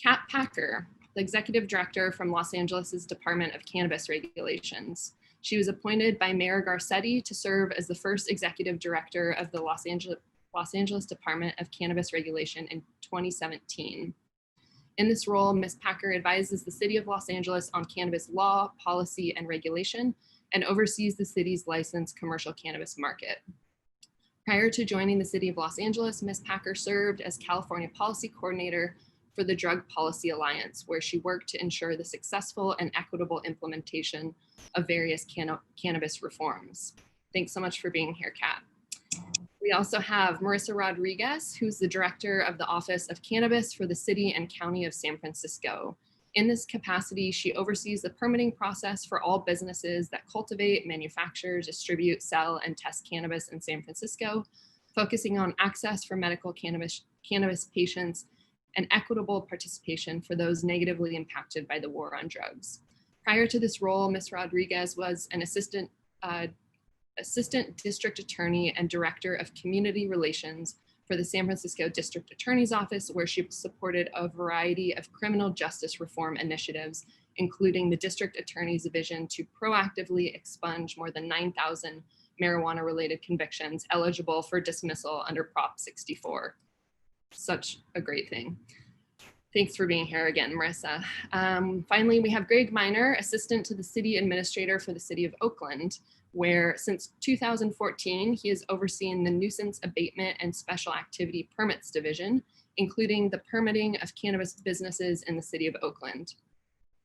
Kat Packer, the executive director from Los Angeles' Department of Cannabis Regulations. She was appointed by Mayor Garcetti to serve as the first executive director of the Los Angeles Department of Cannabis Regulation in 2017. In this role, Ms. Packer advises the City of Los Angeles on cannabis law, policy, and regulation, and oversees the city's licensed commercial cannabis market. Prior to joining the City of Los Angeles, Ms. Packer served as California Policy Coordinator for the Drug Policy Alliance, where she worked to ensure the successful and equitable implementation of various cannabis reforms. Thanks so much for being here, Kat. We also have Marisa Rodriguez, who's the Director of the Office of Cannabis for the City and County of San Francisco. In this capacity, she oversees the permitting process for all businesses that cultivate, manufacture, distribute, sell, and test cannabis in San Francisco, focusing on access for medical cannabis patients and equitable participation for those negatively impacted by the war on drugs. Prior to this role, Ms. Rodriguez was an assistant district attorney and director of community relations for the San Francisco District Attorney's Office, where she supported a variety of criminal justice reform initiatives, including the district attorney's vision to proactively expunge more than 9,000 marijuana-related convictions eligible for dismissal under Prop 64. Such a great thing. Thanks for being here again, Marisa. Finally, we have Greg Miner, assistant to the city administrator for the City of Oakland, where since 2014, he has overseen the nuisance abatement and special activity permits division, including the permitting of cannabis businesses in the City of Oakland.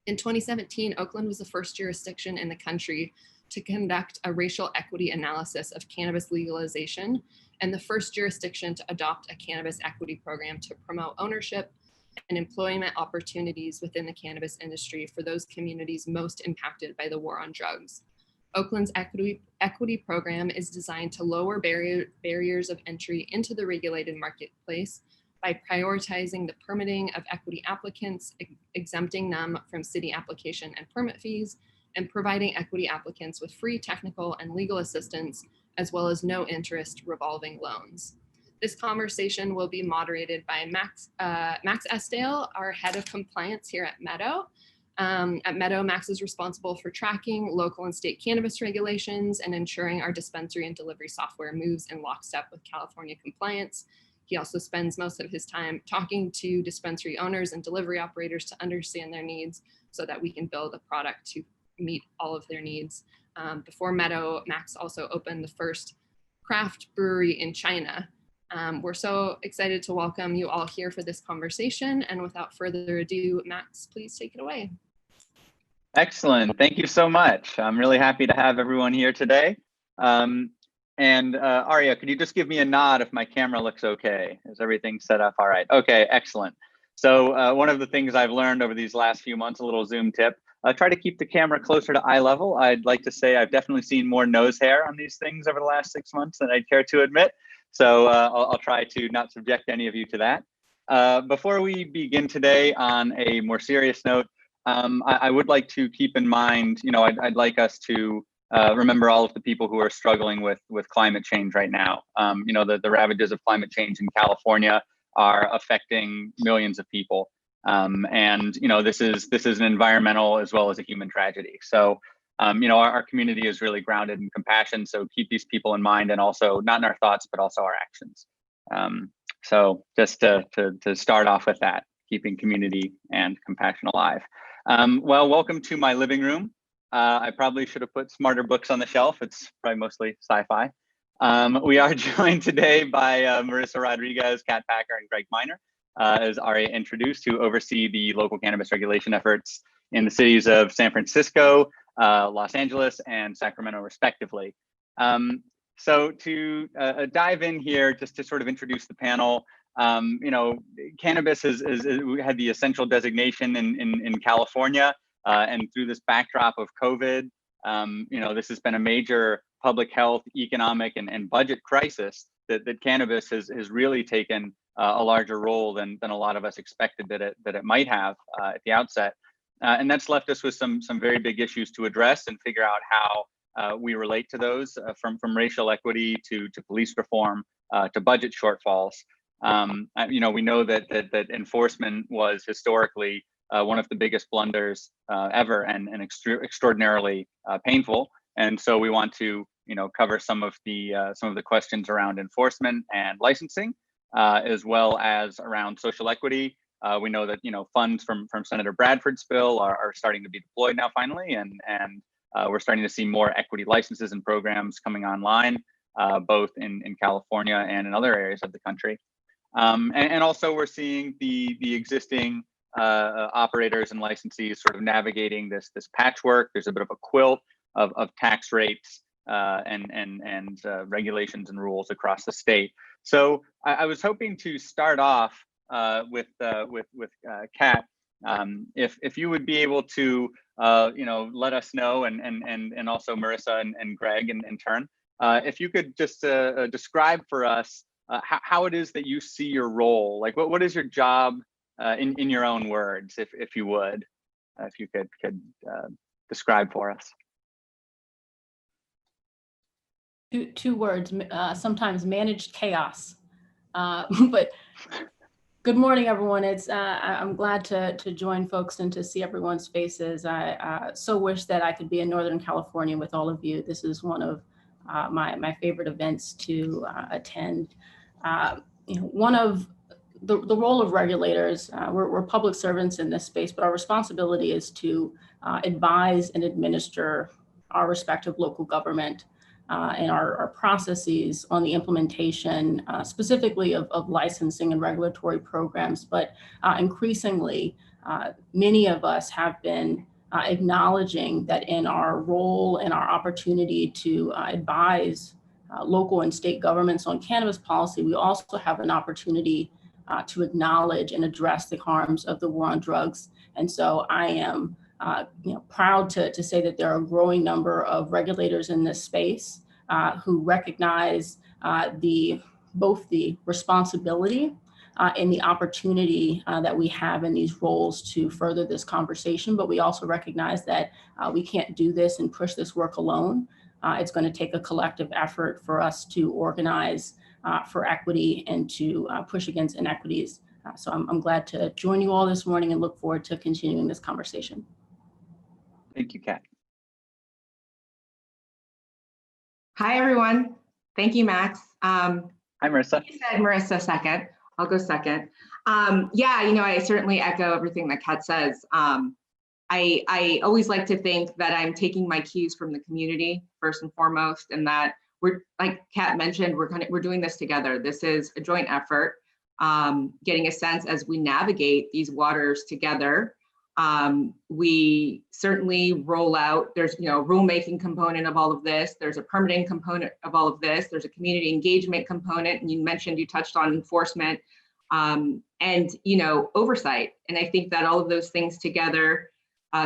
In 2017, Oakland was the first jurisdiction in the country to conduct a racial equity analysis of cannabis legalization, and the first jurisdiction to adopt a cannabis equity program to promote ownership and employment opportunities within the cannabis industry for those communities most impacted by the war on drugs. Oakland's equity program is designed to lower barriers of entry into the regulated marketplace by prioritizing the permitting of equity applicants, exempting them from city application and permit fees, and providing equity applicants with free technical and legal assistance, as well as no interest revolving loans. This conversation will be moderated by Max Esdale, our head of compliance here at Meadow. At Meadow, Max is responsible for tracking local and state cannabis regulations and ensuring our dispensary and delivery software moves in lockstep with California compliance. He also spends most of his time talking to dispensary owners and delivery operators to understand their needs so that we can build a product to meet all of their needs. Before Meadow, Max also opened the first craft brewery in China. We're so excited to welcome you all here for this conversation. And without further ado, Max, please take it away. Excellent. Thank you so much. I'm really happy to have everyone here today. Aria, could you just give me a nod if my camera looks okay? Is everything set up all right? Okay, excellent. So one of the things I've learned over these last few months, a little Zoom tip, try to keep the camera closer to eye level. I'd like to say I've definitely seen more nose hair on these things over the last 6 months than I'd care to admit. So I'll try to not subject any of you to that. Before we begin today on a more serious note, I would like to keep in mind, I'd like us to remember all of the people who are struggling with climate change right now. The ravages of climate change in California are affecting millions of people. This is an environmental as well as a human tragedy. So, our community is really grounded in compassion. So keep these people in mind, and also not in our thoughts, but also our actions. So just to start off with that, keeping community and compassion alive. Well, welcome to my living room. I probably should have put smarter books on the shelf. It's probably mostly sci-fi. We are joined today by Marisa Rodriguez, Kat Packer, and Greg Miner, as Aria introduced, who oversee the local cannabis regulation efforts in the cities of San Francisco, Los Angeles, and Sacramento, respectively. So to dive in here, just to sort of introduce the panel, cannabis has had the essential designation in California, and through this backdrop of COVID, this has been a major public health, economic, and budget crisis that cannabis has really taken a larger role than a lot of us expected that it might have at the outset. And that's left us with some very big issues to address and figure out how we relate to those, from racial equity to police reform to budget shortfalls. We know that enforcement was historically one of the biggest blunders ever, and extraordinarily painful. And so we want to cover some of the questions around enforcement and licensing, as well as around social equity. We know that funds from Senator Bradford's bill are starting to be deployed now finally, and we're starting to see more equity licenses and programs coming online, both in California and in other areas of the country. And also we're seeing the existing operators and licensees sort of navigating this patchwork. There's a bit of a quilt of tax rates and regulations and rules across the state. So I was hoping to start off with Kat, if you would be able to let us know, and also Marisa and Greg in turn, if you could just describe for us how it is that you see your role. Like what is your job in your own words, if you would, if you could describe for us. Two words, sometimes managed chaos. But good morning, everyone. I'm glad to join folks and to see everyone's faces. I so wish that I could be in Northern California with all of you. This is one of my favorite events to attend. One of the role of regulators, we're public servants in this space, but our responsibility is to advise and administer our respective local government and our processes on the implementation specifically of licensing and regulatory programs. But increasingly, many of us have been acknowledging that in our role and our opportunity to advise local and state governments on cannabis policy, we also have an opportunity to acknowledge and address the harms of the war on drugs. And so I am proud to say that there are a growing number of regulators in this space who recognize both the responsibility and the opportunity that we have in these roles to further this conversation, but we also recognize that we can't do this and push this work alone. It's going to take a collective effort for us to organize for equity and to push against inequities. So I'm glad to join you all this morning and look forward to continuing this conversation. Thank you, Kat. Hi, everyone. Thank you, Max. Hi, Marisa. You said Marisa second. I'll go second. I certainly echo everything that Kat says. I always like to think that I'm taking my cues from the community first and foremost, and that we're, like Kat mentioned, we're doing this together. This is a joint effort, getting a sense as we navigate these waters together. We certainly roll out, there's rulemaking component of all of this, there's a permitting component of all of this, there's a community engagement component, and you touched on enforcement, and oversight. And I think that all of those things together,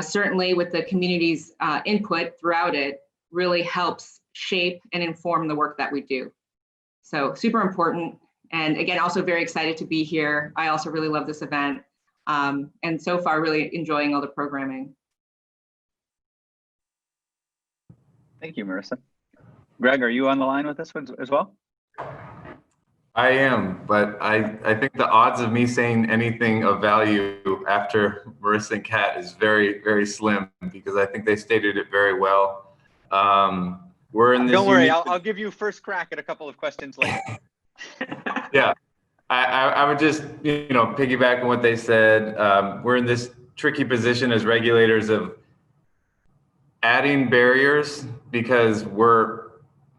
certainly with the community's input throughout it, really helps shape and inform the work that we do. So super important. And again, also very excited to be here. I also really love this event. And so far, really enjoying all the programming. Thank you, Marisa. Greg, are you on the line with this one as well? I am, but I think the odds of me saying anything of value after Marisa and Kat is very, very slim, because I think they stated it very well. We're in this. Don't worry, I'll give you first crack at a couple of questions later. Yeah. I would just, piggyback on what they said. We're in this tricky position as regulators of adding barriers because we're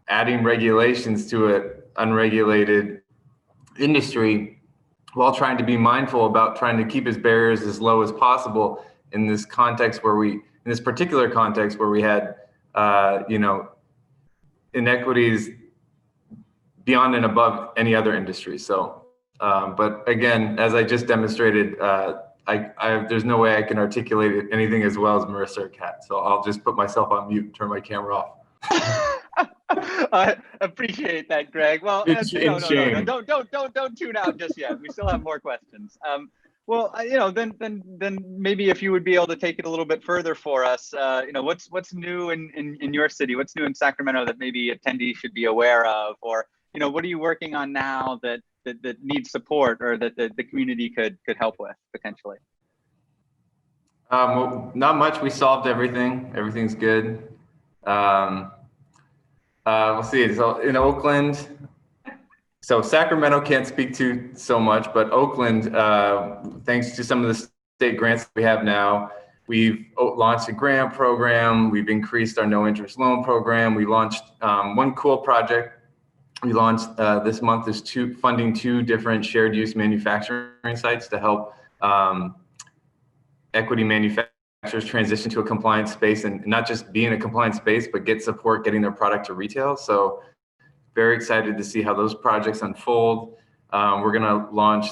adding regulations to an unregulated industry, while trying to be mindful about trying to keep its barriers as low as possible in this context in this particular context where we had, inequities beyond and above any other industry. So. But again, as I just demonstrated, there's no way I can articulate anything as well as Marisa or Kat. So I'll just put myself on mute and turn my camera off. I appreciate that, Greg. Well, no, don't tune out just yet. We still have more questions. Then maybe if you would be able to take it a little bit further for us, what's new in your city? What's new in Sacramento that maybe attendees should be aware of, or what are you working on now that that needs support or that the community could help with potentially? Well, not much. We solved everything. Everything's good. We'll see. So in Oakland, so Sacramento can't speak to so much, but Oakland, thanks to some of the state grants we have now, we've launched a grant program. We've increased our no interest loan program. We launched one cool project we launched this month is funding 2 different shared use manufacturing sites to help equity manufacturers transition to a compliant space, and not just be in a compliant space, but get support getting their product to retail. So very excited to see how those projects unfold. We're gonna launch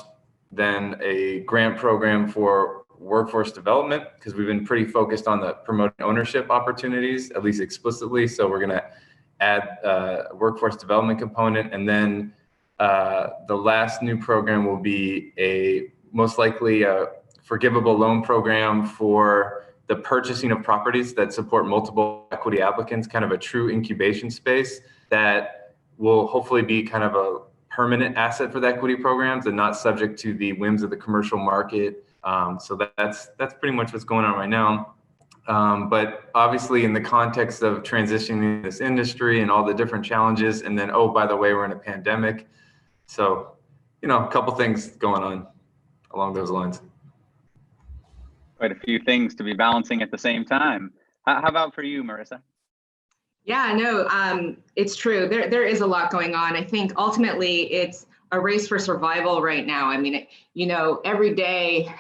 then a grant program for workforce development, because we've been pretty focused on the promoting ownership opportunities, at least explicitly. So we're gonna add a workforce development component. And then the last new program will be most likely a forgivable loan program for the purchasing of properties that support multiple equity applicants, kind of a true incubation space that will hopefully be kind of a permanent asset for the equity programs and not subject to the whims of the commercial market. So that's pretty much what's going on right now. But obviously in the context of transitioning this industry and all the different challenges, and then, oh, by the way, we're in a pandemic. So, a couple things going on along those lines. Quite a few things to be balancing at the same time. How about for you, Marisa? Yeah, no, it's true. There is a lot going on. I think ultimately it's a race for survival right now. I mean, every day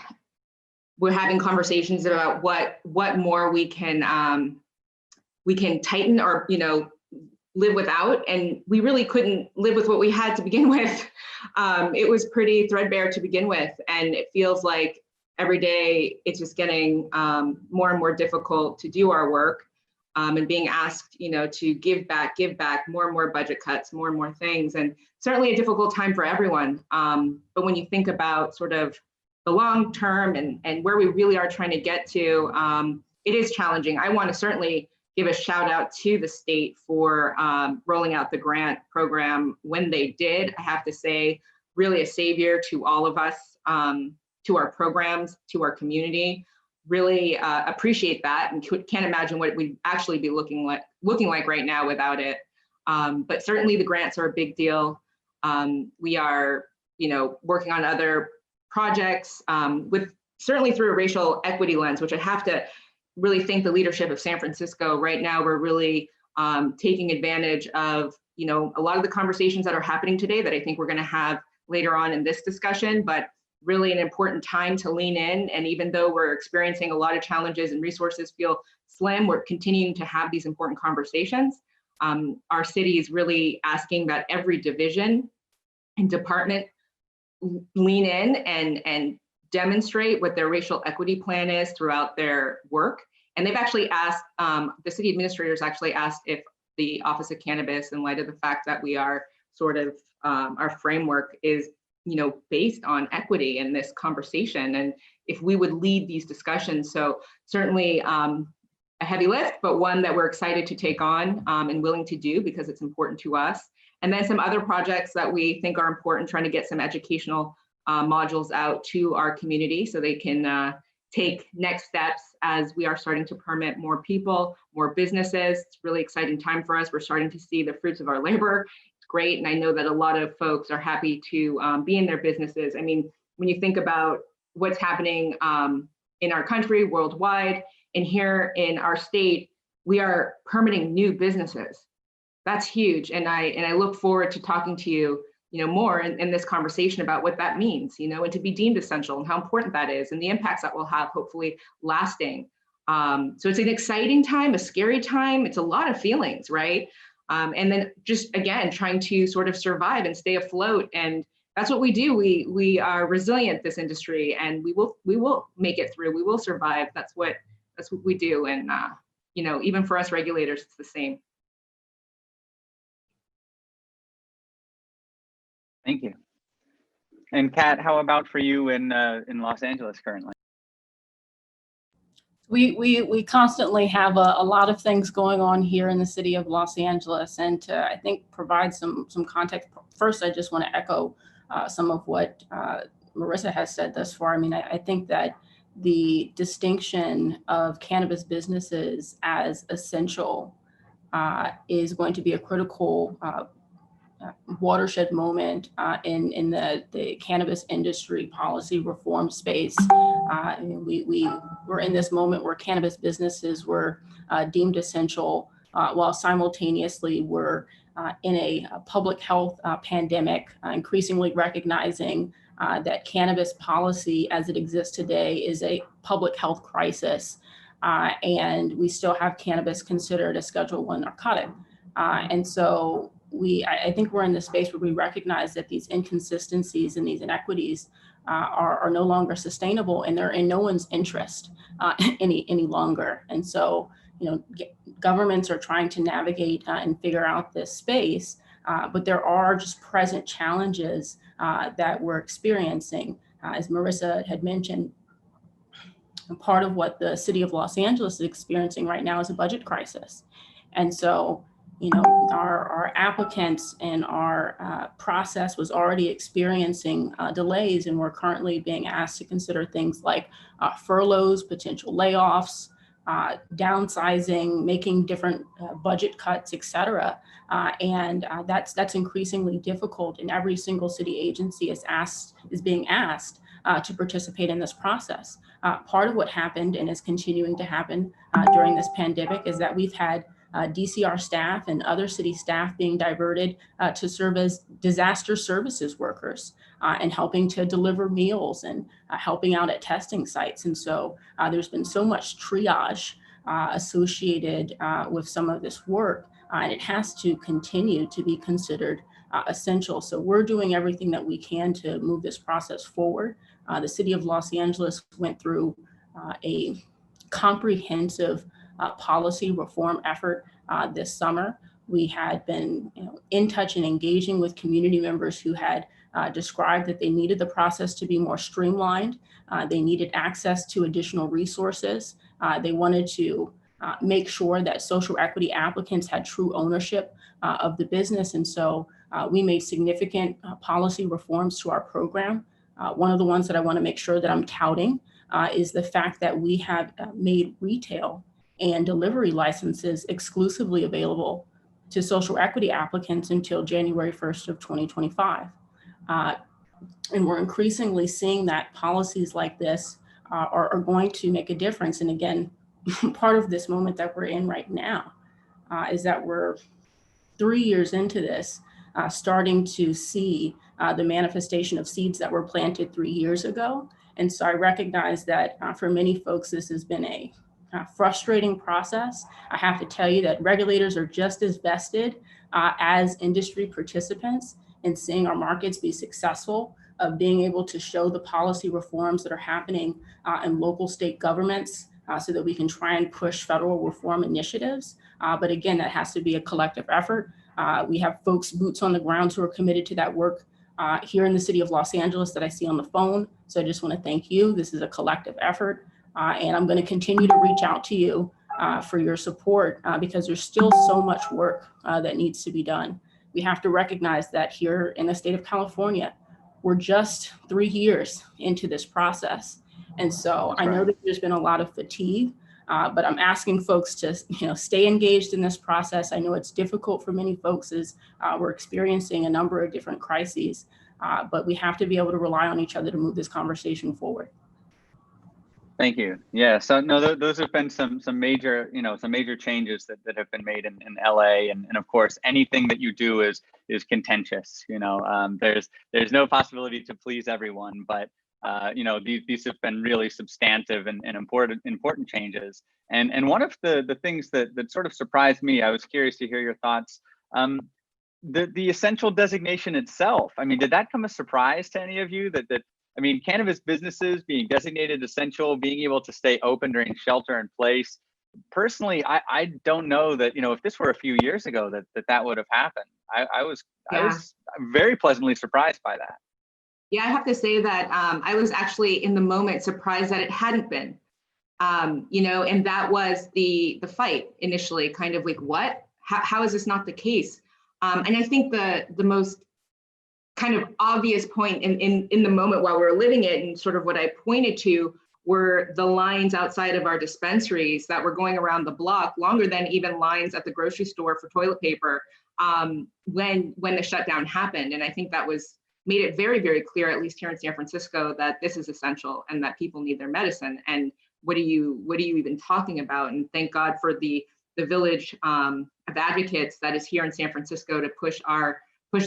we're having conversations about what more we can tighten or live without, and we really couldn't live with what we had to begin with. It was pretty threadbare to begin with, and it feels like every day it's just getting more and more difficult to do our work, and being asked to give back, more and more budget cuts, more and more things, and certainly a difficult time for everyone. But when you think about sort of the long term and where we really are trying to get to, it is challenging. I want to certainly give a shout out to the state for rolling out the grant program when they did. I have to say, really a savior to all of us, to our programs, to our community. Really appreciate that, and can't imagine what we'd actually be looking like right now without it. But certainly the grants are a big deal. We are, working on other projects with certainly through a racial equity lens, which I have to really thank the leadership of San Francisco. Right now, we're really taking advantage of, a lot of the conversations that are happening today that I think we're going to have later on in this discussion, but really an important time to lean in. And even though we're experiencing a lot of challenges and resources feel slim, we're continuing to have these important conversations. Our city is really asking that every division and department lean in and demonstrate what their racial equity plan is throughout their work. And they've actually asked, the city administrators actually asked if the Office of Cannabis, in light of the fact that we are sort of, our framework is based on equity in this conversation, and if we would lead these discussions. So certainly a heavy lift, but one that we're excited to take on and willing to do because it's important to us. And then some other projects that we think are important, trying to get some educational modules out to our community so they can take next steps as we are starting to permit more people, more businesses. It's a really exciting time for us. We're starting to see the fruits of our labor. Great. And I know that a lot of folks are happy to be in their businesses. I mean, when you think about what's happening in our country, worldwide, and here in our state, we are permitting new businesses. That's huge. And I look forward to talking to you, more in this conversation about what that means, and to be deemed essential and how important that is and the impacts that will have, hopefully lasting. So it's an exciting time, a scary time. It's a lot of feelings, right? And then just, again, trying to sort of survive and stay afloat. And that's what we do. We are resilient, this industry, and we will make it through. We will survive. That's what we do. And, even for us regulators, it's the same. Thank you. And Kat, how about for you in Los Angeles currently? We constantly have a lot of things going on here in the city of Los Angeles, and to, I think, provide some context. First, I just want to echo some of what Marisa has said thus far. I mean, I think that the distinction of cannabis businesses as essential is going to be a critical watershed moment in the cannabis industry policy reform space. I mean, we're in this moment where cannabis businesses were deemed essential while simultaneously we're in a public health pandemic, increasingly recognizing that cannabis policy as it exists today is a public health crisis. And we still have cannabis considered a Schedule I narcotic. And so I think we're in the space where we recognize that these inconsistencies and these inequities are no longer sustainable, and they're in no one's interest any longer. And so, governments are trying to navigate and figure out this space, but there are just present challenges that we're experiencing. As Marisa had mentioned, part of what the city of Los Angeles is experiencing right now is a budget crisis. And so, our applicants and our process was already experiencing delays, and we're currently being asked to consider things like furloughs, potential layoffs, downsizing, making different budget cuts, et cetera. And that's increasingly difficult, and every single city agency is being asked to participate in this process. Part of what happened and is continuing to happen during this pandemic is that we've had DCR staff and other city staff being diverted to serve as disaster services workers and helping to deliver meals and helping out at testing sites. And so there's been so much triage associated with some of this work, and it has to continue to be considered essential. So we're doing everything that we can to move this process forward. The city of Los Angeles went through a comprehensive policy reform effort this summer. We had been in touch and engaging with community members who had described that they needed the process to be more streamlined. They needed access to additional resources. They wanted to make sure that social equity applicants had true ownership of the business. And so we made significant policy reforms to our program. One of the ones that I want to make sure that I'm touting is the fact that we have made retail and delivery licenses exclusively available to social equity applicants until January 1st of 2025. And we're increasingly seeing that policies like this are going to make a difference. And again, part of this moment that we're in right now is that we're 3 years into this, starting to see the manifestation of seeds that were planted 3 years ago. And so I recognize that for many folks, this has been a frustrating process. I have to tell you that regulators are just as vested as industry participants in seeing our markets be successful, of being able to show the policy reforms that are happening in local state governments so that we can try and push federal reform initiatives. But again, that has to be a collective effort. We have folks, boots on the ground, who are committed to that work here in the city of Los Angeles that I see on the phone. So I just want to thank you. This is a collective effort. And I'm going to continue to reach out to you for your support because there's still so much work that needs to be done. We have to recognize that here in the state of California, we're just 3 years into this process. And so I know that there's been a lot of fatigue, but I'm asking folks to stay engaged in this process. I know it's difficult for many folks as we're experiencing a number of different crises, but we have to be able to rely on each other to move this conversation forward. Thank you. Yeah. So no, those have been some major, some major changes that have been made in LA, and of course, anything that you do is contentious. There's no possibility to please everyone, but these have been really substantive and important changes. And one of the things that sort of surprised me, I was curious to hear your thoughts. The essential designation itself. I mean, did that come as a surprise to any of you? Cannabis businesses being designated essential, being able to stay open during shelter in place. Personally, I don't know that, if this were a few years ago that would have happened. I was very pleasantly surprised by that. Yeah, I have to say that I was actually in the moment surprised that it hadn't been, and that was the fight initially, kind of like, what? How is this not the case? And I think the most kind of obvious point in the moment while we were living it, and sort of what I pointed to were the lines outside of our dispensaries that were going around the block longer than even lines at the grocery store for toilet paper when the shutdown happened. And I think that made it very, very clear, at least here in San Francisco, that this is essential and that people need their medicine. And what are you even talking about? And thank God for the village of advocates that is here in San Francisco to push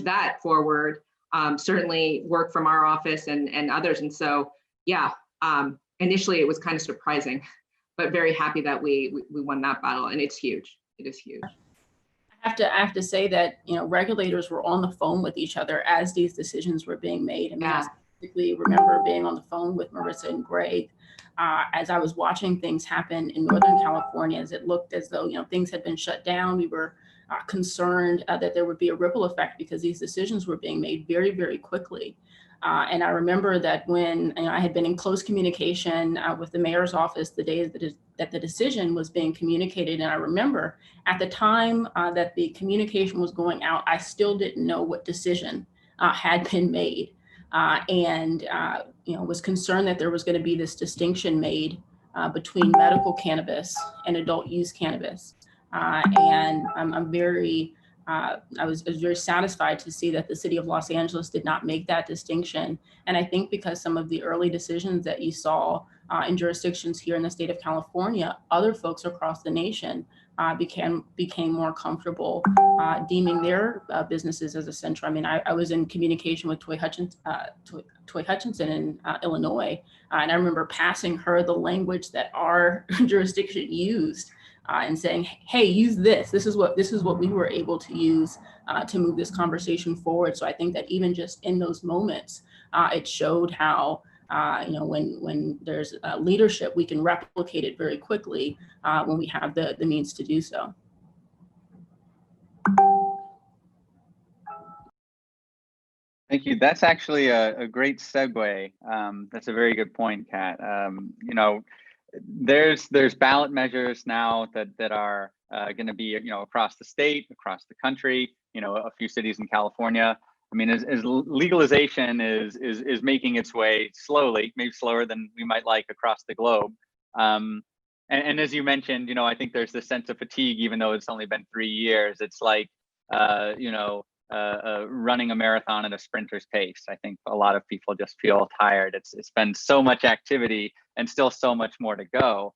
that forward. Certainly work from our office and others. And so, yeah, initially it was kind of surprising, but very happy that we won that battle, and it's huge. It is huge. I have to say that, you know, regulators were on the phone with each other as these decisions were being made. I mean, I specifically remember being on the phone with Marisa and Greg as I was watching things happen in Northern California, as it looked as though, you know, things had been shut down. We were concerned that there would be a ripple effect because these decisions were being made very, very quickly. And I remember that when, you know, I had been in close communication with the mayor's office the day that the decision was being communicated. And I remember at the time that the communication was going out, I still didn't know what decision had been made. You know, was concerned that there was going to be this distinction made between medical cannabis and adult use cannabis. And I'm very, I was very satisfied to see that the city of Los Angeles did not make that distinction. And I think because some of the early decisions that you saw in jurisdictions here in the state of California, other folks across the nation became more comfortable deeming their businesses as essential. I mean, I was in communication with Toy Hutchinson in Illinois, and I remember passing her the language that our jurisdiction used. And saying, hey, use this. This is what we were able to use to move this conversation forward. So I think that even just in those moments, it showed how you know, when there's leadership, we can replicate it very quickly when we have the means to do so. Thank you. That's actually a great segue. That's a very good point, Kat. You know, there's ballot measures now that are going to be, you know, across the state, across the country, you know, a few cities in California. I mean, as legalization is making its way slowly, maybe slower than we might like across the globe. And as you mentioned, you know, I think there's this sense of fatigue, even though it's only been 3 years. It's like, you know, running a marathon at a sprinter's pace. I think a lot of people just feel tired. It's been so much activity and still so much more to go.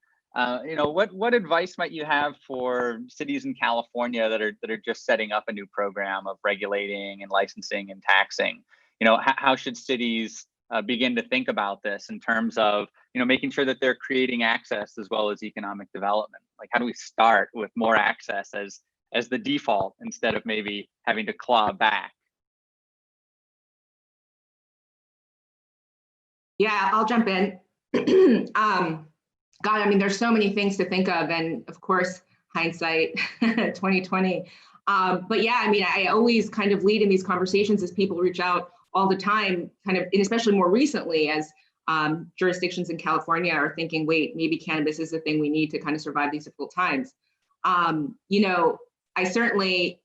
You know, what advice might you have for cities in California that are just setting up a new program of regulating and licensing and taxing? You know, how should cities begin to think about this in terms of, you know, making sure that they're creating access as well as economic development? Like, how do we start with more access as the default instead of maybe having to claw back? Yeah, I'll jump in. God, I mean, there's so many things to think of, and of course, hindsight 2020. But yeah, I mean, I always kind of lead in these conversations as people reach out all the time, kind of, and especially more recently as jurisdictions in California are thinking, wait, maybe cannabis is the thing we need to kind of survive these difficult times. You know, I certainly,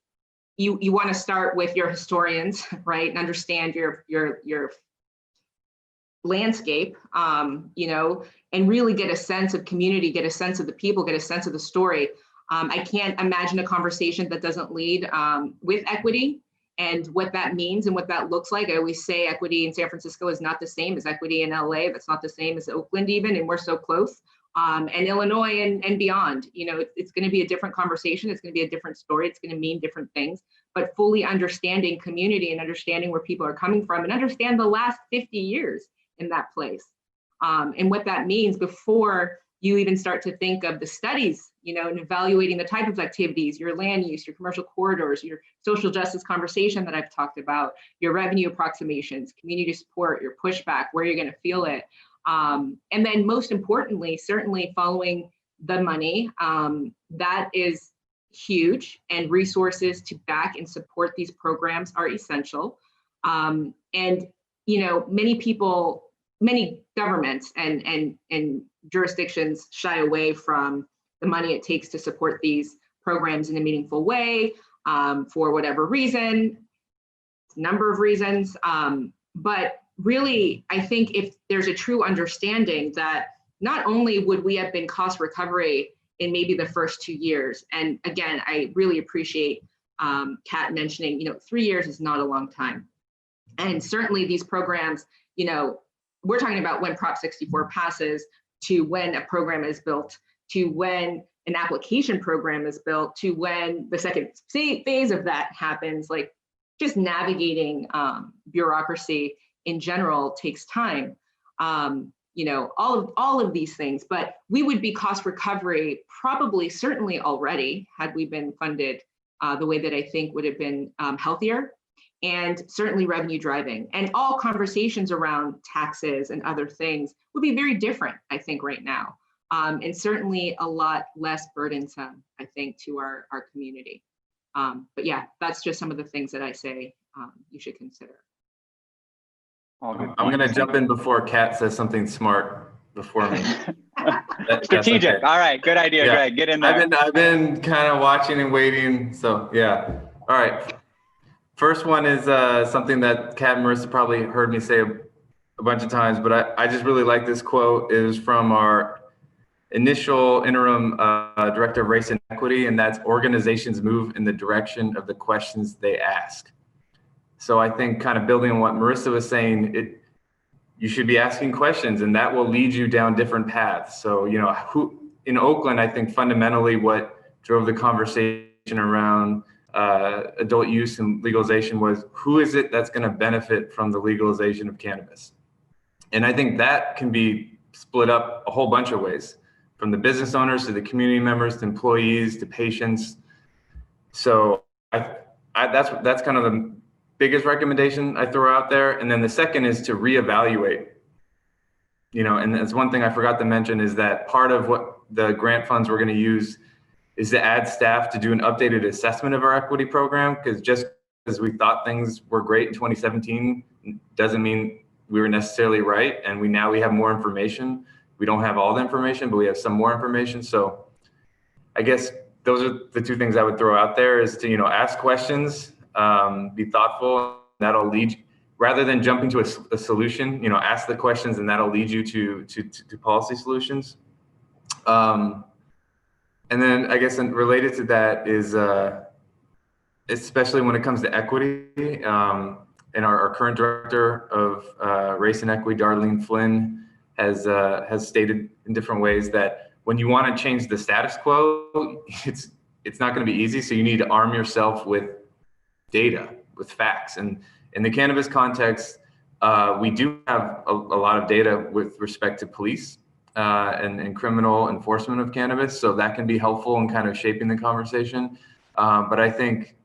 you want to start with your historians, right, and understand your landscape, you know, and really get a sense of community, get a sense of the people, get a sense of the story. I can't imagine a conversation that doesn't lead with equity and what that means and what that looks like. I always say equity in San Francisco is not the same as equity in LA. That's not the same as Oakland even, and we're so close. And Illinois and beyond, you know, it's going to be a different conversation. It's going to be a different story. It's going to mean different things, but fully understanding community and understanding where people are coming from and understand the last 50 years in that place and what that means before you even start to think of the studies, you know, and evaluating the type of activities, your land use, your commercial corridors, your social justice conversation that I've talked about, your revenue approximations, community support, your pushback, where you're going to feel it. And then most importantly, certainly following the money, that is huge, and resources to back and support these programs are essential. And, you know, many governments and jurisdictions shy away from the money it takes to support these programs in a meaningful way for whatever reason. number of reasons. But really, I think if there's a true understanding that not only would we have been cost recovery in maybe the first 2 years, and again, I really appreciate Kat mentioning, 3 years is not a long time. And certainly these programs, we're talking about when Prop 64 passes to when a program is built, to when an application program is built, to when the second phase of that happens. Like just navigating bureaucracy in general takes time. All of these things, but we would be cost recovery probably certainly already had we been funded the way that I think would have been healthier, and certainly revenue driving. And all conversations around taxes and other things would be very different, I think, right now. And certainly a lot less burdensome, I think, to our community. But yeah, that's just some of the things that I say you should consider. I'm going to jump in before Kat says something smart before me. Strategic. Okay. All right. Good idea, yeah. Greg. Get in there. I've been kind of watching and waiting. So yeah. All right. First one is something that Kat and Marisa probably heard me say a bunch of times, but I just really like this quote. It was from our initial interim director of race and equity, and that's organizations move in the direction of the questions they ask. So I think kind of building on what Marisa was saying, you should be asking questions, and that will lead you down different paths. So, who in Oakland, I think fundamentally what drove the conversation around adult use and legalization was, who is it that's going to benefit from the legalization of cannabis? And I think that can be split up a whole bunch of ways, from the business owners to the community members to employees to patients. So that's kind of the biggest recommendation I throw out there. And then the second is to reevaluate. And that's one thing I forgot to mention, is that part of what the grant funds we're going to use is to add staff to do an updated assessment of our equity program, because just as we thought things were great in 2017 doesn't mean we were necessarily right. And now we have more information. We don't have all the information, but we have some more information. So I guess those are the two things I would throw out there, is to, ask questions, be thoughtful. That'll lead, rather than jumping to a solution, ask the questions, and that'll lead you to policy solutions. And then I guess related to that is, especially when it comes to equity, and our current director of race and equity, Darlene Flynn, has stated in different ways that when you want to change the status quo, it's not going to be easy. So you need to arm yourself with data, with facts. And in the cannabis context, we do have a lot of data with respect to police and criminal enforcement of cannabis. So that can be helpful in kind of shaping the conversation. But I think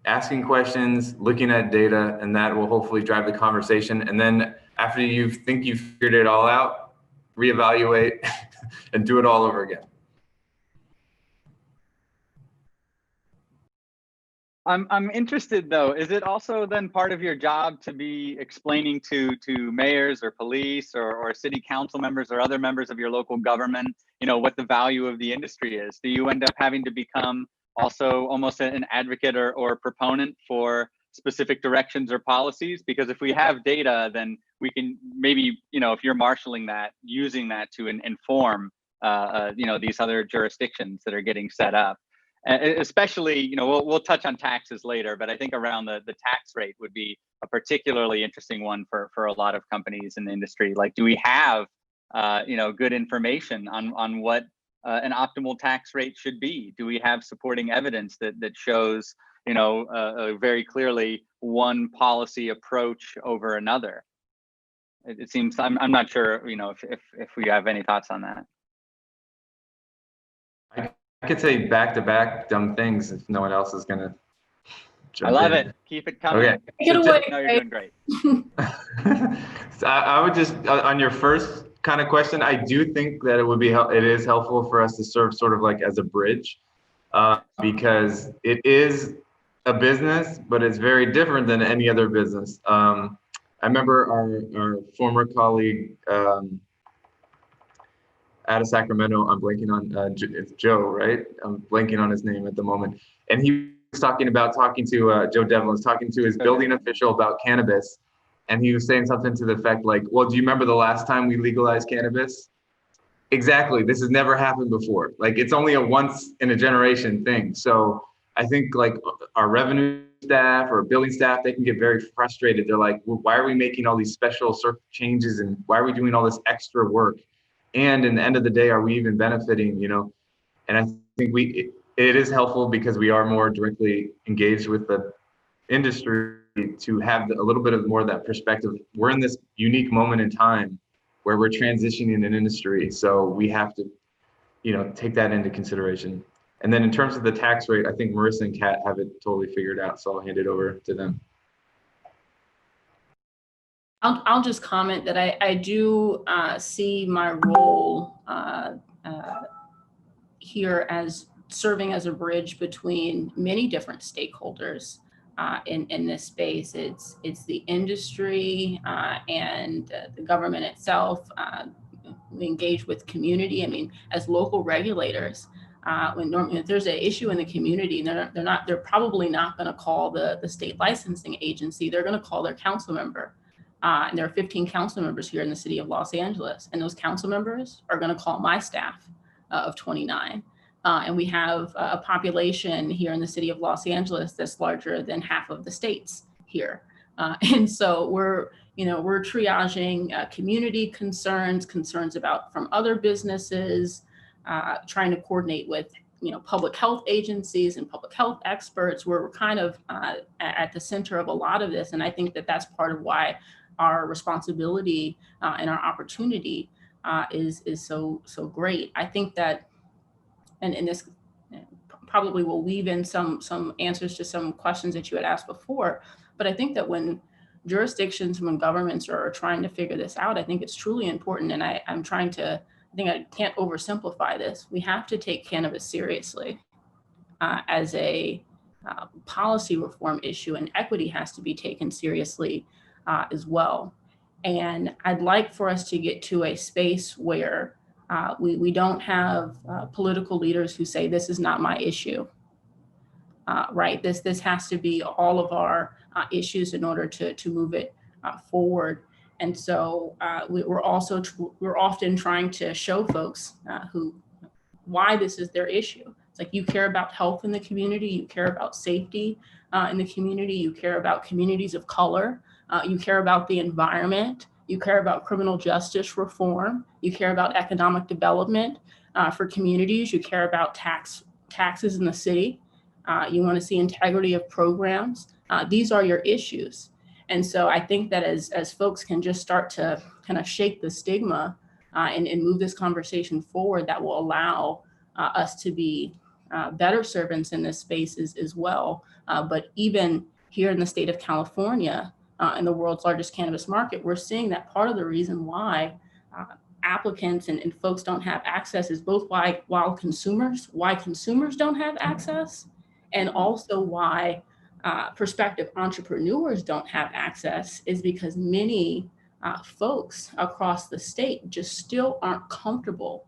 asking questions, looking at data, and that will hopefully drive the conversation. And then after you think you've figured it all out, reevaluate and do it all over again. I'm interested though, is it also then part of your job to be explaining to mayors or police or city council members or other members of your local government, what the value of the industry is? Do you end up having to become also almost an advocate or proponent for specific directions or policies? Because if we have data, then we can maybe, if you're marshaling that, using that to inform, these other jurisdictions that are getting set up. Especially, we'll touch on taxes later, but I think around the tax rate would be a particularly interesting one for a lot of companies in the industry. Like, do we have, good information on what an optimal tax rate should be? Do we have supporting evidence that shows, very clearly one policy approach over another? It seems, I'm not sure, if we have any thoughts on that. I could say back-to-back dumb things if no one else is gonna jump in. I love it. Keep it coming. Okay. Take it away. No, you're doing great. So I would just, on your first kind of question, I do think that it is helpful for us to serve sort of like as a bridge, because it is a business, but it's very different than any other business. I remember our former colleague, out of Sacramento, I'm blanking on, it's Joe, right? I'm blanking on his name at the moment. And he talking to Joe Devlin was talking to his building official about cannabis, and he was saying something to the effect like, well, do you remember the last time we legalized cannabis? Exactly. This has never happened before. Like, it's only a once in a generation thing. So I think like our revenue staff or building staff, they can get very frustrated. They're like, well, why are we making all these special changes, and why are we doing all this extra work? And in the end of the day, are we even benefiting, you know? And I think it is helpful because we are more directly engaged with the industry to have a little bit of more of that perspective. We're in this unique moment in time where we're transitioning an industry. So we have to, you know, take that into consideration. And then in terms of the tax rate, I think Marisa and Kat have it totally figured out. So I'll hand it over to them. I'll just comment that I do see my role here as serving as a bridge between many different stakeholders in this space. It's the industry and the government itself. We engage with community. I mean, as local regulators, if there's an issue in the community, they're probably not going to call the state licensing agency. They're going to call their council member. And there are 15 council members here in the city of Los Angeles, and those council members are going to call my staff of 29. And we have a population here in the city of Los Angeles that's larger than half of the states here. And so we're triaging community concerns about from other businesses, trying to coordinate with, public health agencies and public health experts. We're kind of at the center of a lot of this. And I think that that's part of why our responsibility and our opportunity is so great. I think that, and this probably will weave in some answers to some questions that you had asked before, but I think that when governments are trying to figure this out, I think it's truly important. And I think I can't oversimplify this. We have to take cannabis seriously as a policy reform issue, and equity has to be taken seriously as well. And I'd like for us to get to a space where we don't have political leaders who say, this is not my issue, right? This has to be all of our issues in order to move it forward. And so we're often trying to show folks why this is their issue. It's like, you care about health in the community, you care about safety in the community, you care about communities of color, you care about the environment, you care about criminal justice reform, you care about economic development for communities, you care about taxes in the city, you want to see integrity of programs. These are your issues. And so I think that as folks can just start to kind of shake the stigma and move this conversation forward, that will allow us to be better servants in this space as well. But even here in the state of California, in the world's largest cannabis market, we're seeing that part of the reason why applicants and folks don't have access is both why consumers don't have access, and also why prospective entrepreneurs don't have access, is because many folks across the state just still aren't comfortable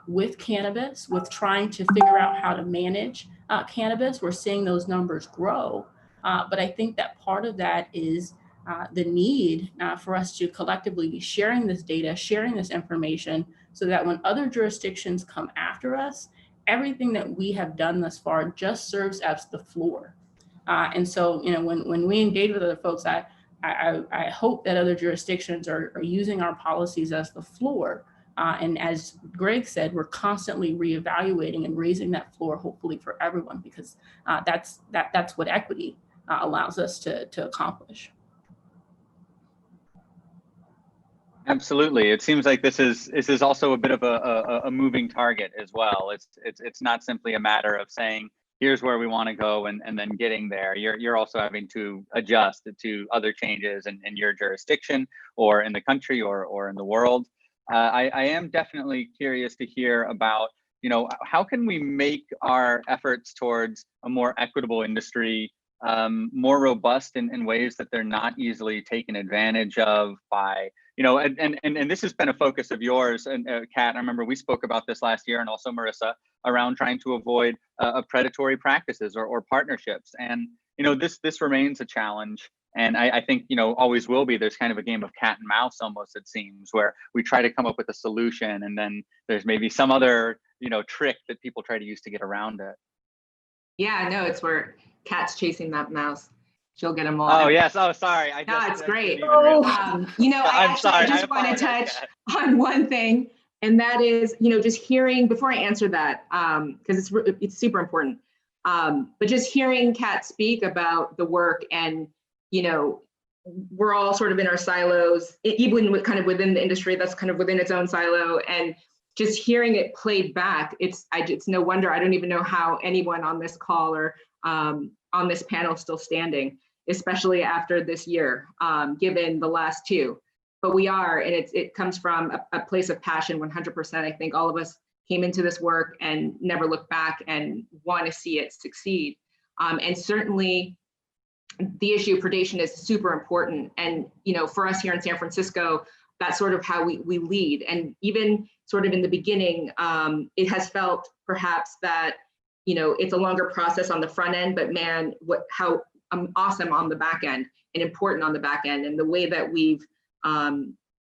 with cannabis, with trying to figure out how to manage cannabis. We're seeing those numbers grow. But I think that part of that is the need for us to collectively be sharing this data, sharing this information, so that when other jurisdictions come after us, everything that we have done thus far just serves as the floor. And so, when we engage with other folks, I hope that other jurisdictions are using our policies as the floor. And as Greg said, we're constantly reevaluating and raising that floor, hopefully for everyone, because that's what equity allows us to accomplish. Absolutely. It seems like this is also a bit of a moving target as well. It's not simply a matter of saying, here's where we want to go and then getting there. You're also having to adjust to other changes in your jurisdiction or in the country or in the world. I am definitely curious to hear about, how can we make our efforts towards a more equitable industry more robust in ways that they're not easily taken advantage of by, and this has been a focus of yours, and Kat, I remember we spoke about this last year, and also Marisa, around trying to avoid predatory practices or partnerships. And, this remains a challenge. And I think, always will be. There's kind of a game of cat and mouse almost, it seems, where we try to come up with a solution and then there's maybe some other, trick that people try to use to get around it. Yeah, no, it's where cat's chasing that mouse. She'll get them all. Oh, yes. Oh, sorry. No, it's great. I'm I sorry. just want to touch on one thing, and that is, just hearing, before I answer that, because it's super important, but just hearing Kat speak about the work and, we're all sort of in our silos, even kind of within the industry that's kind of within its own silo, and just hearing it played back, it's no wonder. I don't even know how anyone on this call or on this panel is still standing, especially after this year, given the last two. But we are, and it comes from a place of passion, 100%. I think all of us came into this work and never look back and want to see it succeed. And certainly, the issue of predation is super important. And, for us here in San Francisco, that's sort of how we lead. And even sort of in the beginning, it has felt perhaps that, it's a longer process on the front end, but man, how awesome on the back end and important on the back end. And the way that we've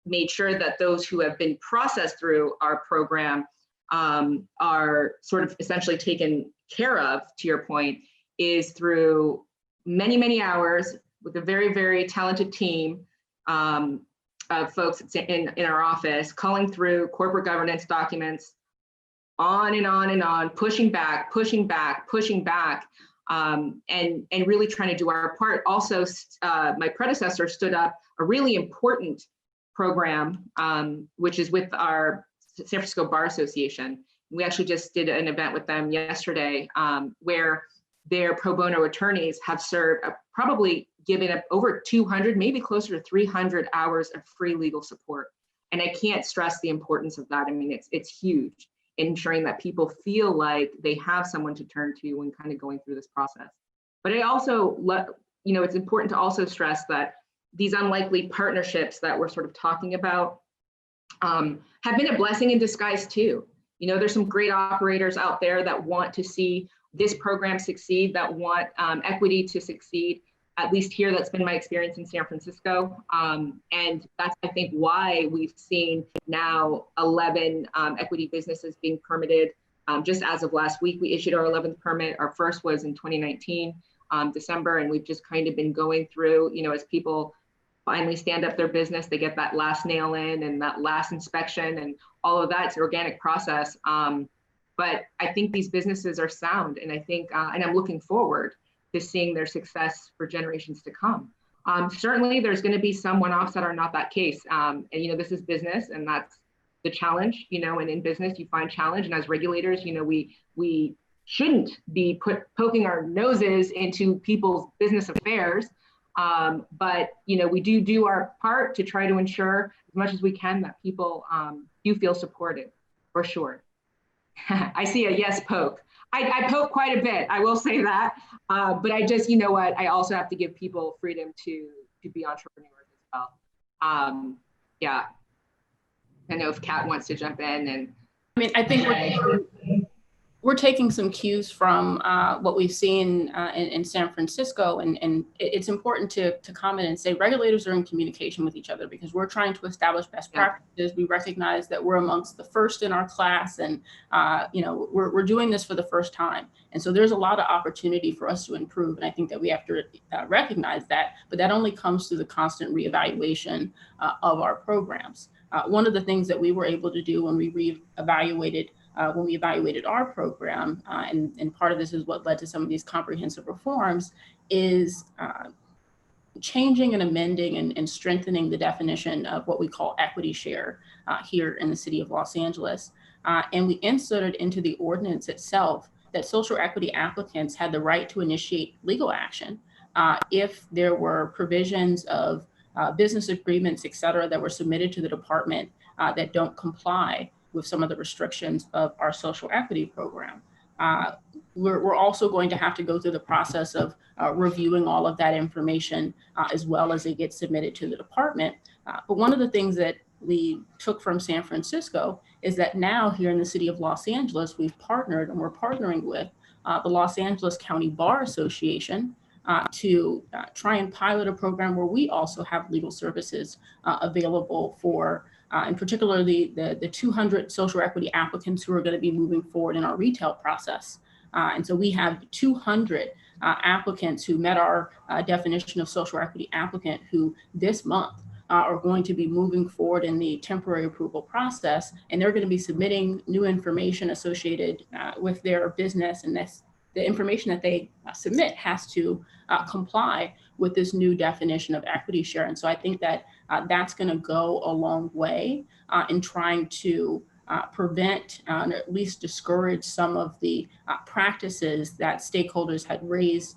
made sure that those who have been processed through our program are sort of essentially taken care of, to your point, is through many, many hours with a very, very talented team of folks in our office, calling through corporate governance documents, on and on and on, pushing back, and really trying to do our part. Also, my predecessor stood up a really important program, which is with our San Francisco Bar Association. We actually just did an event with them yesterday where their pro bono attorneys have served, probably given up over 200, maybe closer to 300 hours of free legal support. And I can't stress the importance of that. I mean, it's huge, ensuring that people feel like they have someone to turn to when kind of going through this process. But I also, it's important to also stress that these unlikely partnerships that we're sort of talking about have been a blessing in disguise too. There's some great operators out there that want to see this program succeed, that want equity to succeed. At least here, that's been my experience in San Francisco. And that's, I think, why we've seen now 11 equity businesses being permitted. Just as of last week, we issued our 11th permit. Our first was in 2019, December, and we've just kind of been going through, as people finally stand up their business, they get that last nail in and that last inspection and all of that. It's an organic process. But I think these businesses are sound, and I think, and I'm looking forward to seeing their success for generations to come. Certainly, there's going to be some one-offs that are not that case. And this is business, and that's the challenge. And in business, you find challenge, and as regulators, we shouldn't be poking our noses into people's business affairs. But we do our part to try to ensure as much as we can that people do feel supported, for sure. I see a yes poke. I poke quite a bit, I will say that. But I just, I also have to give people freedom to be entrepreneurs as well. Yeah. I know if Kat wants to jump in and. I mean, I think we're taking some cues from what we've seen in San Francisco, and it's important to comment and say regulators are in communication with each other because we're trying to establish best practices. We recognize that we're amongst the first in our class, and we're doing this for the first time, and so there's a lot of opportunity for us to improve, and I think that we have to recognize that, but that only comes through the constant reevaluation of our programs. One of the things that we were able to do when we evaluated our program, and part of this is what led to some of these comprehensive reforms, is changing and amending and strengthening the definition of what we call equity share here in the city of Los Angeles. And we inserted into the ordinance itself that social equity applicants had the right to initiate legal action if there were provisions of business agreements, et cetera, that were submitted to the department that don't comply with some of the restrictions of our social equity program. We're also going to have to go through the process of reviewing all of that information as well as it gets submitted to the department. But one of the things that we took from San Francisco is that now here in the city of Los Angeles, we've partnered and we're partnering with the Los Angeles County Bar Association to try and pilot a program where we also have legal services available for, in particular, the 200 social equity applicants who are going to be moving forward in our retail process. And so we have 200 applicants who met our definition of social equity applicant who this month are going to be moving forward in the temporary approval process, and they're going to be submitting new information associated with their business, and the information that they submit has to comply with this new definition of equity share. And so I think that that's going to go a long way in trying to prevent or at least discourage some of the practices that stakeholders had raised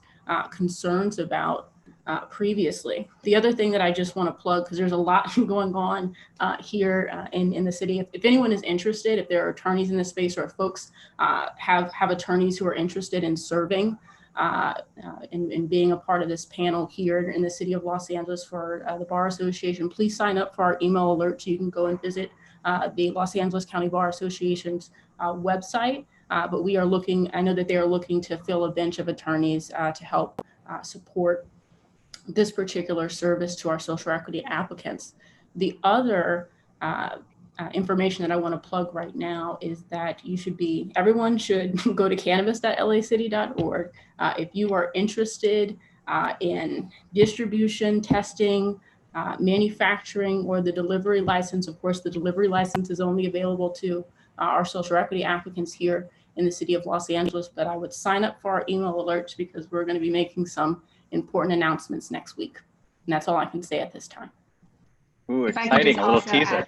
concerns about previously. The other thing that I just want to plug, because there's a lot going on here in the city. If anyone is interested, if there are attorneys in this space, or if folks have attorneys who are interested in serving and being a part of this panel here in the city of Los Angeles for the Bar Association, please sign up for our email alert so you can go and visit the Los Angeles County Bar Association's website. But we are looking, I know that they are looking to fill a bench of attorneys to help support this particular service to our social equity applicants. The other information that I want to plug right now is that everyone should go to cannabis.lacity.org. If you are interested in distribution, testing, manufacturing, or the delivery license. Of course, the delivery license is only available to our social equity applicants here in the city of Los Angeles, but I would sign up for our email alerts because we're going to be making some important announcements next week. And that's all I can say at this time. Ooh, If I could exciting, just a little also teaser. add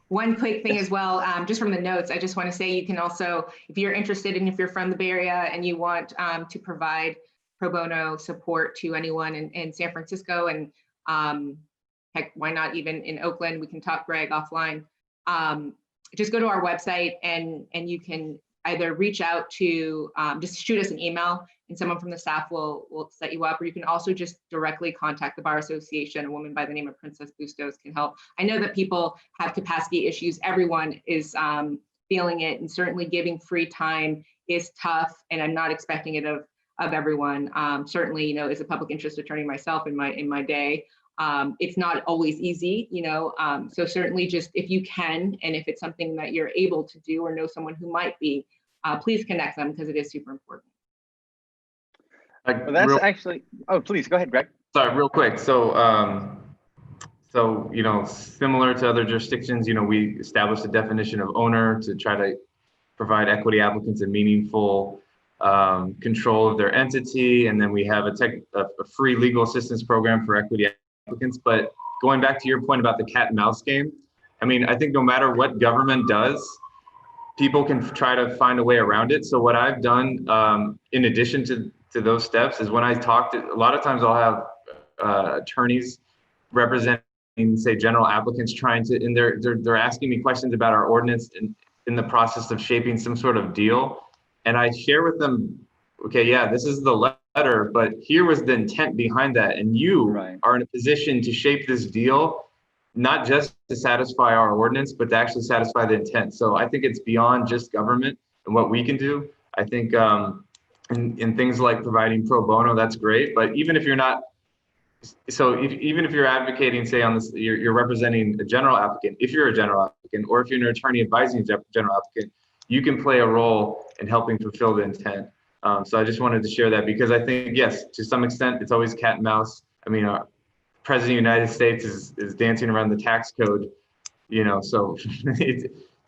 one quick thing as well, just from the notes, I just want to say you can also, if you're interested and if you're from the Bay Area and you want to provide pro bono support to anyone in San Francisco, and heck, why not even in Oakland, we can talk Greg offline. Just go to our website and you can either reach out to, just shoot us an email and someone from the staff will set you up, or you can also just directly contact the Bar Association. A woman by the name of Princess Bustos can help. I know that people have capacity issues. Everyone is feeling it, and certainly giving free time is tough, and I'm not expecting it of everyone. Certainly, you know, as a public interest attorney myself in my day, it's not always easy, you know, so certainly just if you can, and if it's something that you're able to do or know someone who might be, please connect them because it is super important. Well, that's actually, oh, please go ahead, Greg. Sorry, real quick. So, you know, similar to other jurisdictions, you know, we established a definition of owner to try to provide equity applicants a meaningful control of their entity. And then we have a free legal assistance program for equity applicants. But going back to your point about the cat and mouse game, I mean, I think no matter what government does, people can try to find a way around it. So what I've done in addition to those steps is when I talk to, a lot of times I'll have attorneys representing, say, general applicants trying to, and they're asking me questions about our ordinance in the process of shaping some sort of deal. And I share with them, okay, yeah, this is the letter, but here was the intent behind that. And you are in a position to shape this deal, not just to satisfy our ordinance, but to actually satisfy the intent. So I think it's beyond just government and what we can do. I think in things like providing pro bono, that's great. But even if you're not, so even if you're advocating, say on this, you're representing a general applicant, if you're a general applicant, or if you're an attorney advising a general applicant, you can play a role in helping fulfill the intent. So I just wanted to share that because I think, yes, to some extent, it's always cat and mouse. I mean, President of the United States is dancing around the tax code, you know, so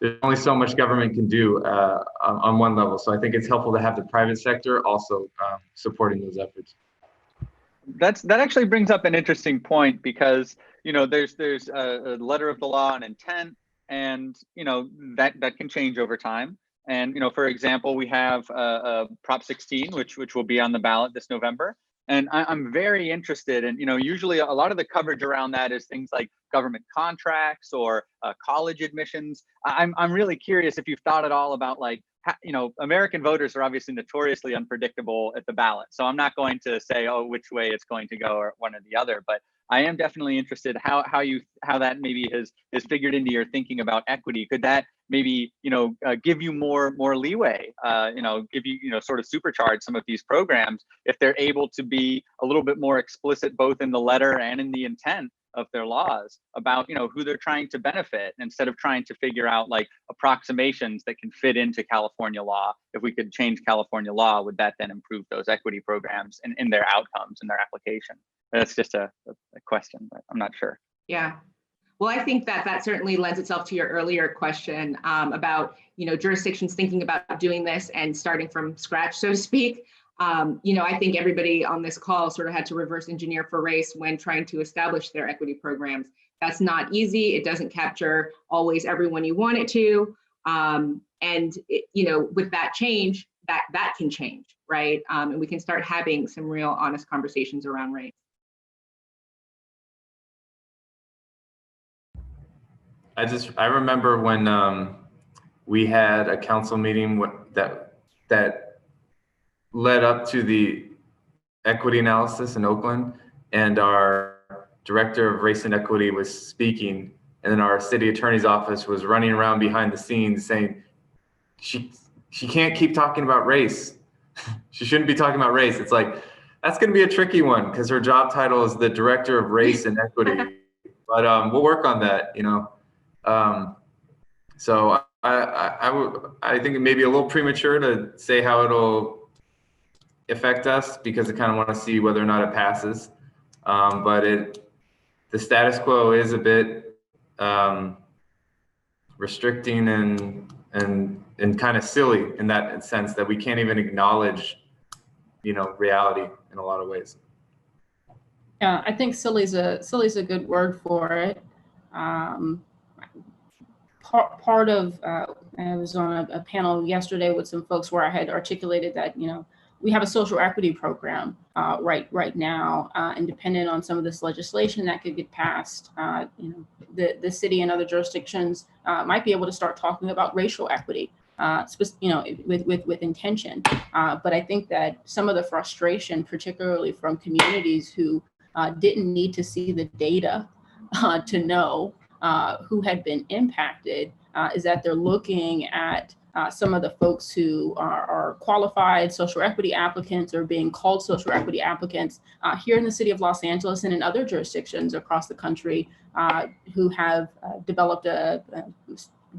there's only so much government can do on one level. So I think it's helpful to have the private sector also supporting those efforts. That actually brings up an interesting point because, you know, there's a letter of the law and intent, and, you know, that can change over time. And, you know, for example, we have Prop 16, which will be on the ballot this November. And I'm very interested in, you know, usually a lot of the coverage around that is things like government contracts or college admissions. I'm really curious if you've thought at all about, like, you know, American voters are obviously notoriously unpredictable at the ballot. So I'm not going to say, oh, which way it's going to go or one or the other. But I am definitely interested how that maybe is figured into your thinking about equity. Could that maybe, give you more leeway, give you, sort of supercharge some of these programs if they're able to be a little bit more explicit, both in the letter and in the intent of their laws about, who they're trying to benefit, instead of trying to figure out like approximations that can fit into California law. If we could change California law, would that then improve those equity programs and in their outcomes and their application? That's just a question, but I'm not sure. Yeah. Well, I think that certainly lends itself to your earlier question about, jurisdictions thinking about doing this and starting from scratch, so to speak. I think everybody on this call sort of had to reverse engineer for race when trying to establish their equity programs. That's not easy. It doesn't capture always everyone you want it to. With that change, that can change, right? And we can start having some real honest conversations around race. I remember when we had a council meeting that led up to the equity analysis in Oakland, and our director of race and equity was speaking, and then our city attorney's office was running around behind the scenes saying, she can't keep talking about race. She shouldn't be talking about race. It's like, that's going to be a tricky one because her job title is the director of race and equity. But we'll work on that, So I think it may be a little premature to say how it'll affect us, because I kind of want to see whether or not it passes. But the status quo is a bit restricting and kind of silly in that sense that we can't even acknowledge, reality in a lot of ways. Yeah, I think silly's a good word for it. Part of I was on a panel yesterday with some folks where I had articulated that we have a social equity program right now, and dependent on some of this legislation that could get passed, the city and other jurisdictions might be able to start talking about racial equity, with intention. But I think that some of the frustration, particularly from communities who didn't need to see the data to know who had been impacted, is that they're looking at some of the folks who are qualified social equity applicants, or being called social equity applicants here in the city of Los Angeles and in other jurisdictions across the country, who have developed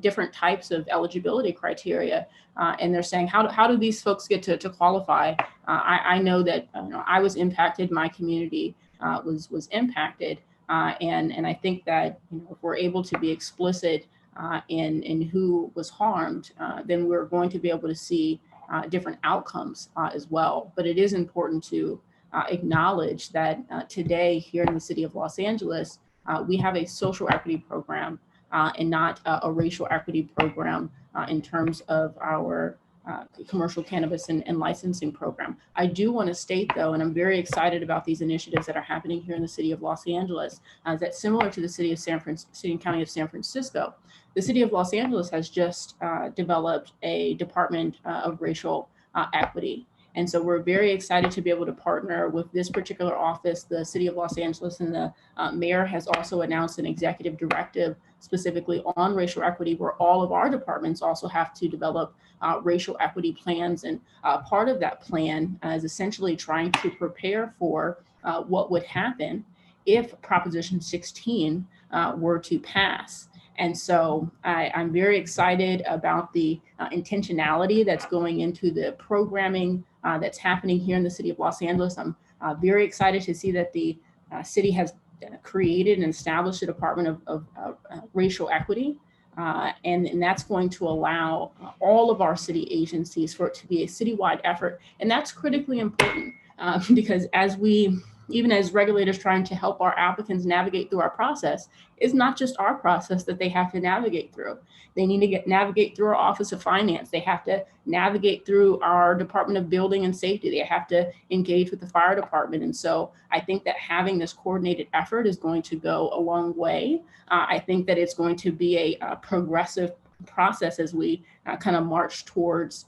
different types of eligibility criteria. And they're saying, how do these folks get to qualify? I know that I was impacted, my community was impacted. And I think that if we're able to be explicit in who was harmed, then we're going to be able to see different outcomes as well. But it is important to acknowledge that today here in the city of Los Angeles, we have a social equity program and not a racial equity program in terms of our commercial cannabis and licensing program. I do want to state, though, and I'm very excited about these initiatives that are happening here in the city of Los Angeles, that similar to the city and county of San Francisco, the city of Los Angeles has just developed a Department of Racial Equity. And so we're very excited to be able to partner with this particular office. The city of Los Angeles and the mayor has also announced an executive directive specifically on racial equity, where all of our departments also have to develop racial equity plans. And part of that plan is essentially trying to prepare for what would happen if Proposition 16 were to pass. And so I'm very excited about the intentionality that's going into the programming that's happening here in the city of Los Angeles. I'm very excited to see that the city has created and established a Department of Racial Equity. And that's going to allow all of our city agencies for it to be a citywide effort. And that's critically important because even as regulators trying to help our applicants navigate through our process, it's not just our process that they have to navigate through. They need to navigate through our Office of Finance. They have to navigate through our Department of Building and Safety. They have to engage with the fire department. And so I think that having this coordinated effort is going to go a long way. I think that it's going to be a progressive process as we kind of march towards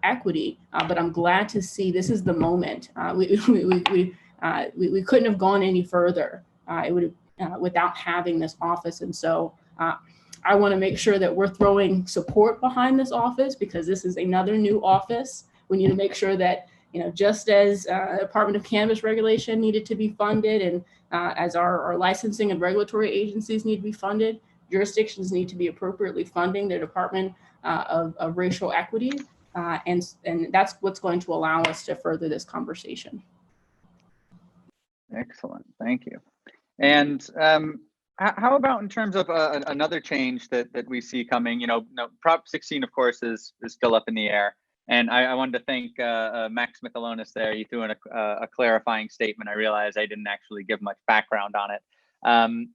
equity. But I'm glad to see this is the moment. We couldn't have gone any further it would without having this office. And so I want to make sure that we're throwing support behind this office, because this is another new office. We need to make sure that, just as Department of Cannabis regulation needed to be funded, and as our licensing and regulatory agencies need to be funded, jurisdictions need to be appropriately funding the Department of Racial Equity. And that's what's going to allow us to further this conversation. Excellent, thank you. And how about in terms of another change that we see coming? Prop 16, of course, is still up in the air. And I wanted to thank Max Michalonis there. You threw in a clarifying statement. I realized I didn't actually give much background on it.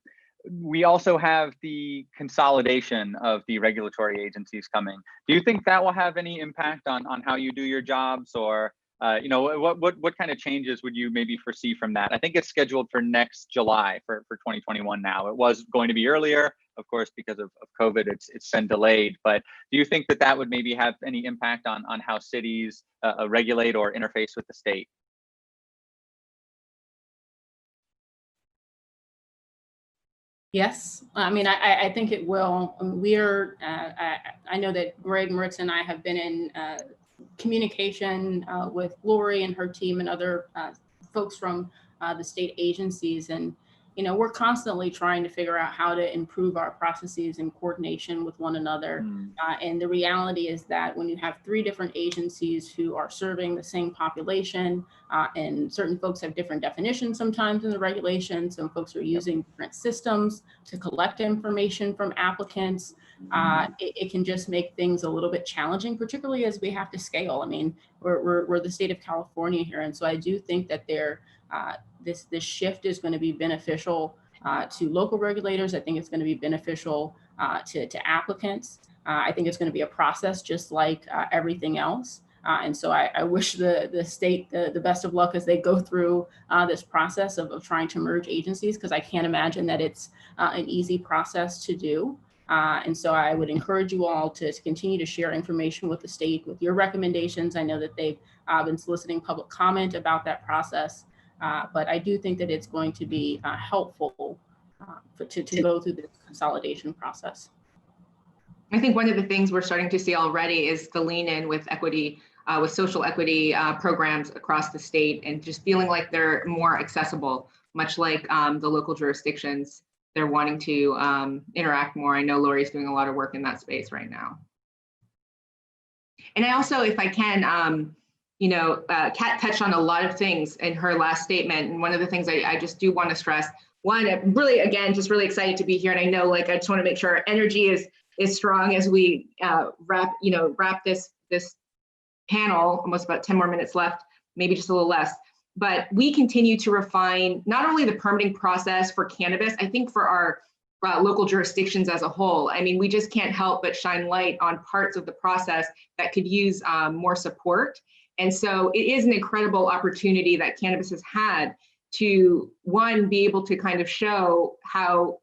We also have the consolidation of the regulatory agencies coming. Do you think that will have any impact on how you do your jobs, or what kind of changes would you maybe foresee from that? I think it's scheduled for next July for 2021 now. It was going to be earlier, of course, because of COVID, it's been delayed. But do you think that would maybe have any impact on how cities regulate or interface with the state? Yes, I mean, I think it will. I know that Greg, Marisa, and I have been in communication with Lori and her team and other folks from the state agencies. And, we're constantly trying to figure out how to improve our processes in coordination with one another. And the reality is that when you have 3 different agencies who are serving the same population, and certain folks have different definitions sometimes in the regulations, some folks are using different systems to collect information from applicants, it can just make things a little bit challenging, particularly as we have to scale. I mean, we're the state of California here. And so I do think that this shift is going to be beneficial to local regulators. I think it's going to be beneficial to applicants. I think it's going to be a process just like everything else. And so I wish the state the best of luck as they go through this process of trying to merge agencies, because I can't imagine that it's an easy process to do. And so I would encourage you all to continue to share information with the state with your recommendations. I know that they've been soliciting public comment about that process. But I do think that it's going to be helpful to go through this consolidation process. I think one of the things we're starting to see already is the lean in with equity, with social equity programs across the state, and just feeling like they're more accessible, much like the local jurisdictions. They're wanting to interact more. I know Lori's doing a lot of work in that space right now. And I also, if I can, Kat touched on a lot of things in her last statement. And one of the things I just do want to stress, one, really, again, just really excited to be here. And I know, I just want to make sure our energy is strong as we wrap this panel, almost about 10 more minutes left, maybe just a little less. But we continue to refine not only the permitting process for cannabis, I think for our local jurisdictions as a whole. I mean, we just can't help but shine light on parts of the process that could use more support. And so it is an incredible opportunity that cannabis has had to, one, be able to kind of show how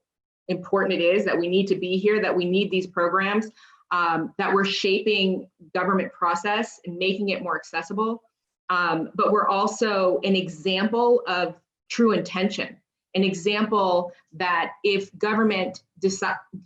important it is that we need to be here, that we need these programs, that we're shaping government process and making it more accessible. But we're also an example of true intention, an example that if government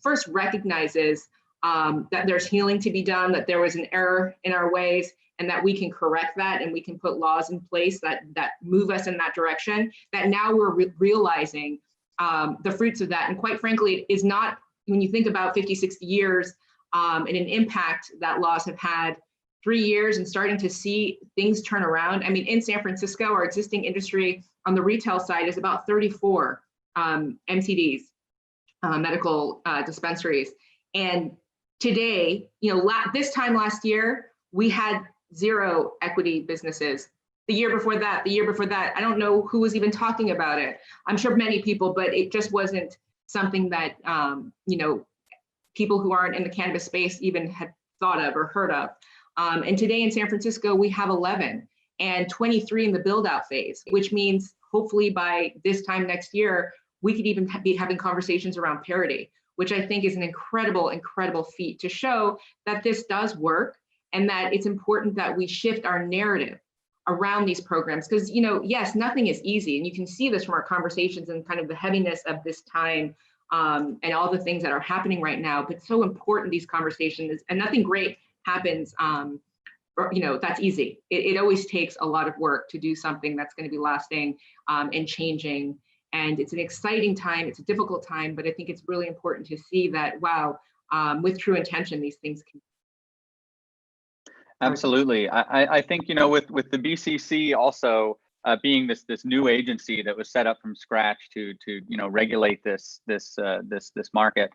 first recognizes that there's healing to be done, that there was an error in our ways, and that we can correct that, and we can put laws in place that move us in that direction, that now we're realizing the fruits of that. And quite frankly, it is not, when you think about 50, 60 years and an impact that laws have had, 3 years and starting to see things turn around. I mean, in San Francisco, our existing industry on the retail side is about 34 MCDs, medical dispensaries. And today, this time last year, we had 0 equity businesses. The year before that, I don't know who was even talking about it. I'm sure many people, but it just wasn't something that, people who aren't in the cannabis space even had thought of or heard of. And today in San Francisco, we have 11 and 23 in the build out phase, which means hopefully by this time next year, we could even be having conversations around parity, which I think is an incredible, incredible feat to show that this does work, and that it's important that we shift our narrative around these programs. Because, you know, yes, nothing is easy. And you can see this from our conversations and kind of the heaviness of this time and all the things that are happening right now. But so important, these conversations, and nothing great happens, you know, that's easy. It always takes a lot of work to do something that's going to be lasting and changing. And it's an exciting time. It's a difficult time, but I think it's really important to see that, wow, with true intention, these things can. Absolutely. I think, you know, with the BCC also being this new agency that was set up from scratch to you know, regulate this market,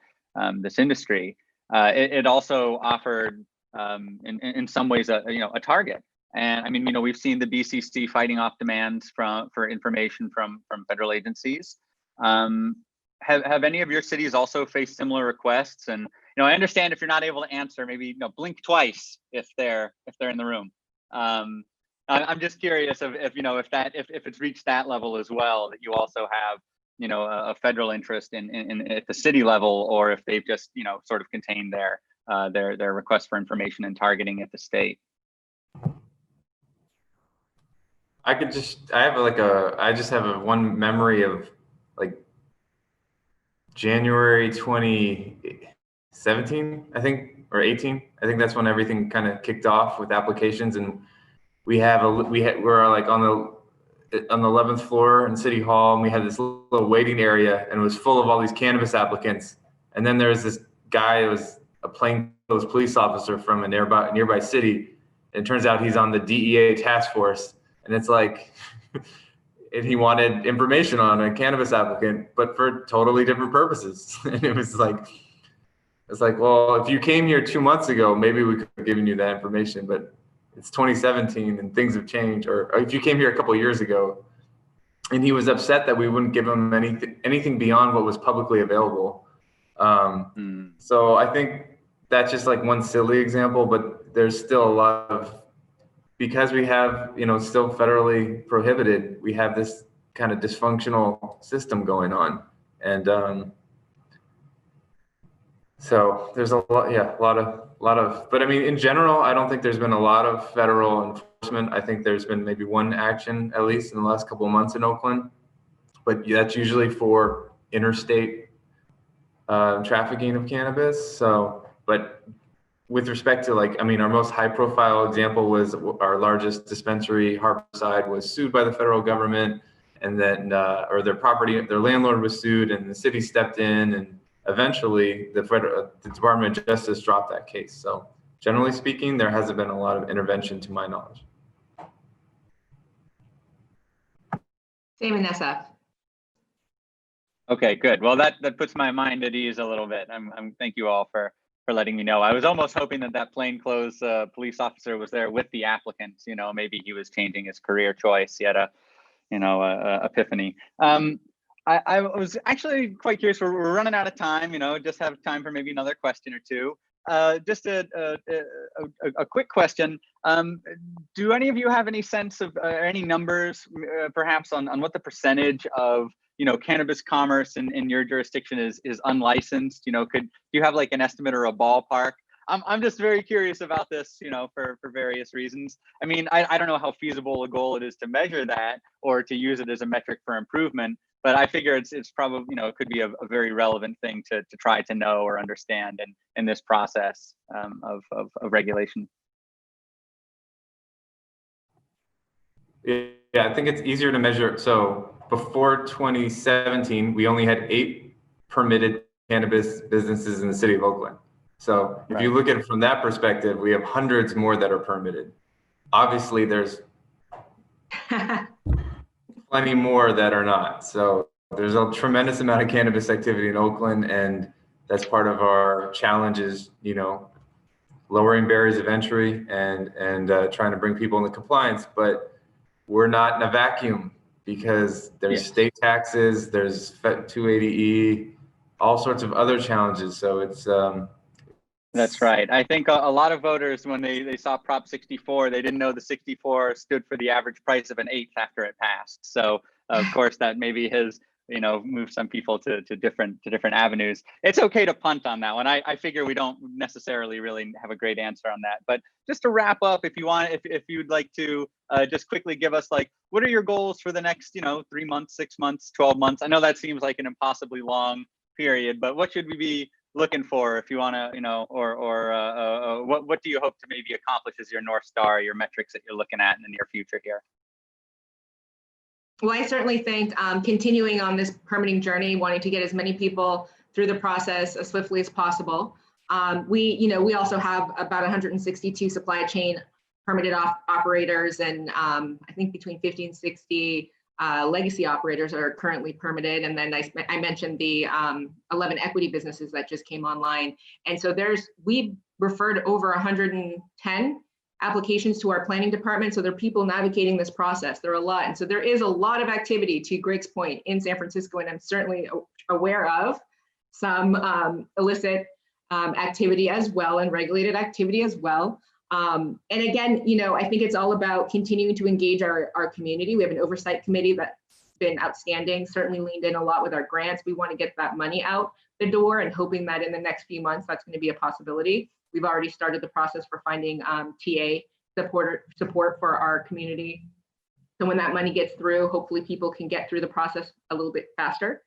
this industry, it also offered in some ways a target. And I mean, you know, we've seen the BCC fighting off demands for information from federal agencies. Have any of your cities also faced similar requests? And you know, I understand if you're not able to answer, maybe, you know, blink twice if they're in the room. I'm just curious if you know, if it's reached that level as well, that you also have, you know, a federal interest in at the city level, or if they've just, you know, sort of contained their request for information and targeting at the state. I just have one memory of like January 2017, I think, or 18. I think that's when everything kind of kicked off with applications, and we're like on the 11th floor in City Hall, and we had this little waiting area, and it was full of all these cannabis applicants. And then there was this guy who was a plainclothes police officer from a nearby city. And it turns out he's on the DEA task force, and it's like, and he wanted information on a cannabis applicant, but for totally different purposes. And it's like, well, if you came here 2 months ago, maybe we could have given you that information, but it's 2017 and things have changed. Or if you came here a couple of years ago, and he was upset that we wouldn't give him anything beyond what was publicly available. So I think that's just like one silly example, but there's still a lot of, because we have, you know, still federally prohibited, we have this kind of dysfunctional system going on. And so there's a lot of, but I mean, in general, I don't think there's been a lot of federal enforcement. I think there's been maybe one action, at least in the last couple of months in Oakland, but that's usually for interstate trafficking of cannabis. So, but with respect to, like, I mean, our most high profile example was our largest dispensary, Harborside, was sued by the federal government, and then, or their landlord was sued, and the city stepped in, and eventually the Department of Justice dropped that case. So generally speaking, there hasn't been a lot of intervention to my knowledge. Same in SF. Okay, good. Well, that puts my mind at ease a little bit. Thank you all for letting me know. I was almost hoping that plainclothes police officer was there with the applicants. You know, maybe he was changing his career choice. He had a epiphany. I was actually quite curious. We're running out of time. You know, just have time for maybe another question or two. Just a quick question. Do any of you have any sense of any numbers, perhaps, on what the percentage of, you know, cannabis commerce in your jurisdiction is unlicensed? You know, do you have like an estimate or a ballpark? I'm just very curious about this, you know, for various reasons. I mean, I don't know how feasible a goal it is to measure that or to use it as a metric for improvement, but I figure it's probably, you know, it could be a very relevant thing to try to know or understand in this process of regulation. Yeah, I think it's easier to measure. So before 2017, we only had 8 permitted cannabis businesses in the city of Oakland. So if you look at it from that perspective, we have hundreds more that are permitted. Obviously, there's plenty more that are not. So there's a tremendous amount of cannabis activity in Oakland, and that's part of our challenges, you know, lowering barriers of entry and trying to bring people into compliance. But we're not in a vacuum, because there's state taxes, there's 280E, all sorts of other challenges. So it's that's right. I think a lot of voters, when they saw Prop 64, they didn't know the 64 stood for the average price of an eighth after it passed. So of course that maybe has move some people to different avenues. It's okay to punt on that one. I figure we don't necessarily really have a great answer on that. But just to wrap up, if you want, if you'd like to just quickly give us like, what are your goals for the next 3 months, 6 months, 12 months? I know that seems like an impossibly long period, but what should we be looking for if you want to, what do you hope to maybe accomplish as your North Star, your metrics that you're looking at in the near future here? Well, I certainly think continuing on this permitting journey, wanting to get as many people through the process as swiftly as possible. We also have about 162 supply chain permitted operators, and I think between 50 and 60 legacy operators are currently permitted. And then I mentioned the 11 equity businesses that just came online. And so we referred over 110 applications to our planning department. So there are people navigating this process. There are a lot. And so there is a lot of activity, to Greg's point, in San Francisco. And I'm certainly aware of some illicit activity as well, and regulated activity as well. And again, I think it's all about continuing to engage our community. We have an oversight committee that's been outstanding, certainly leaned in a lot with our grants. We want to get that money out the door, and hoping that in the next few months, that's going to be a possibility. We've already started the process for finding TA support for our community. So when that money gets through, hopefully people can get through the process a little bit faster.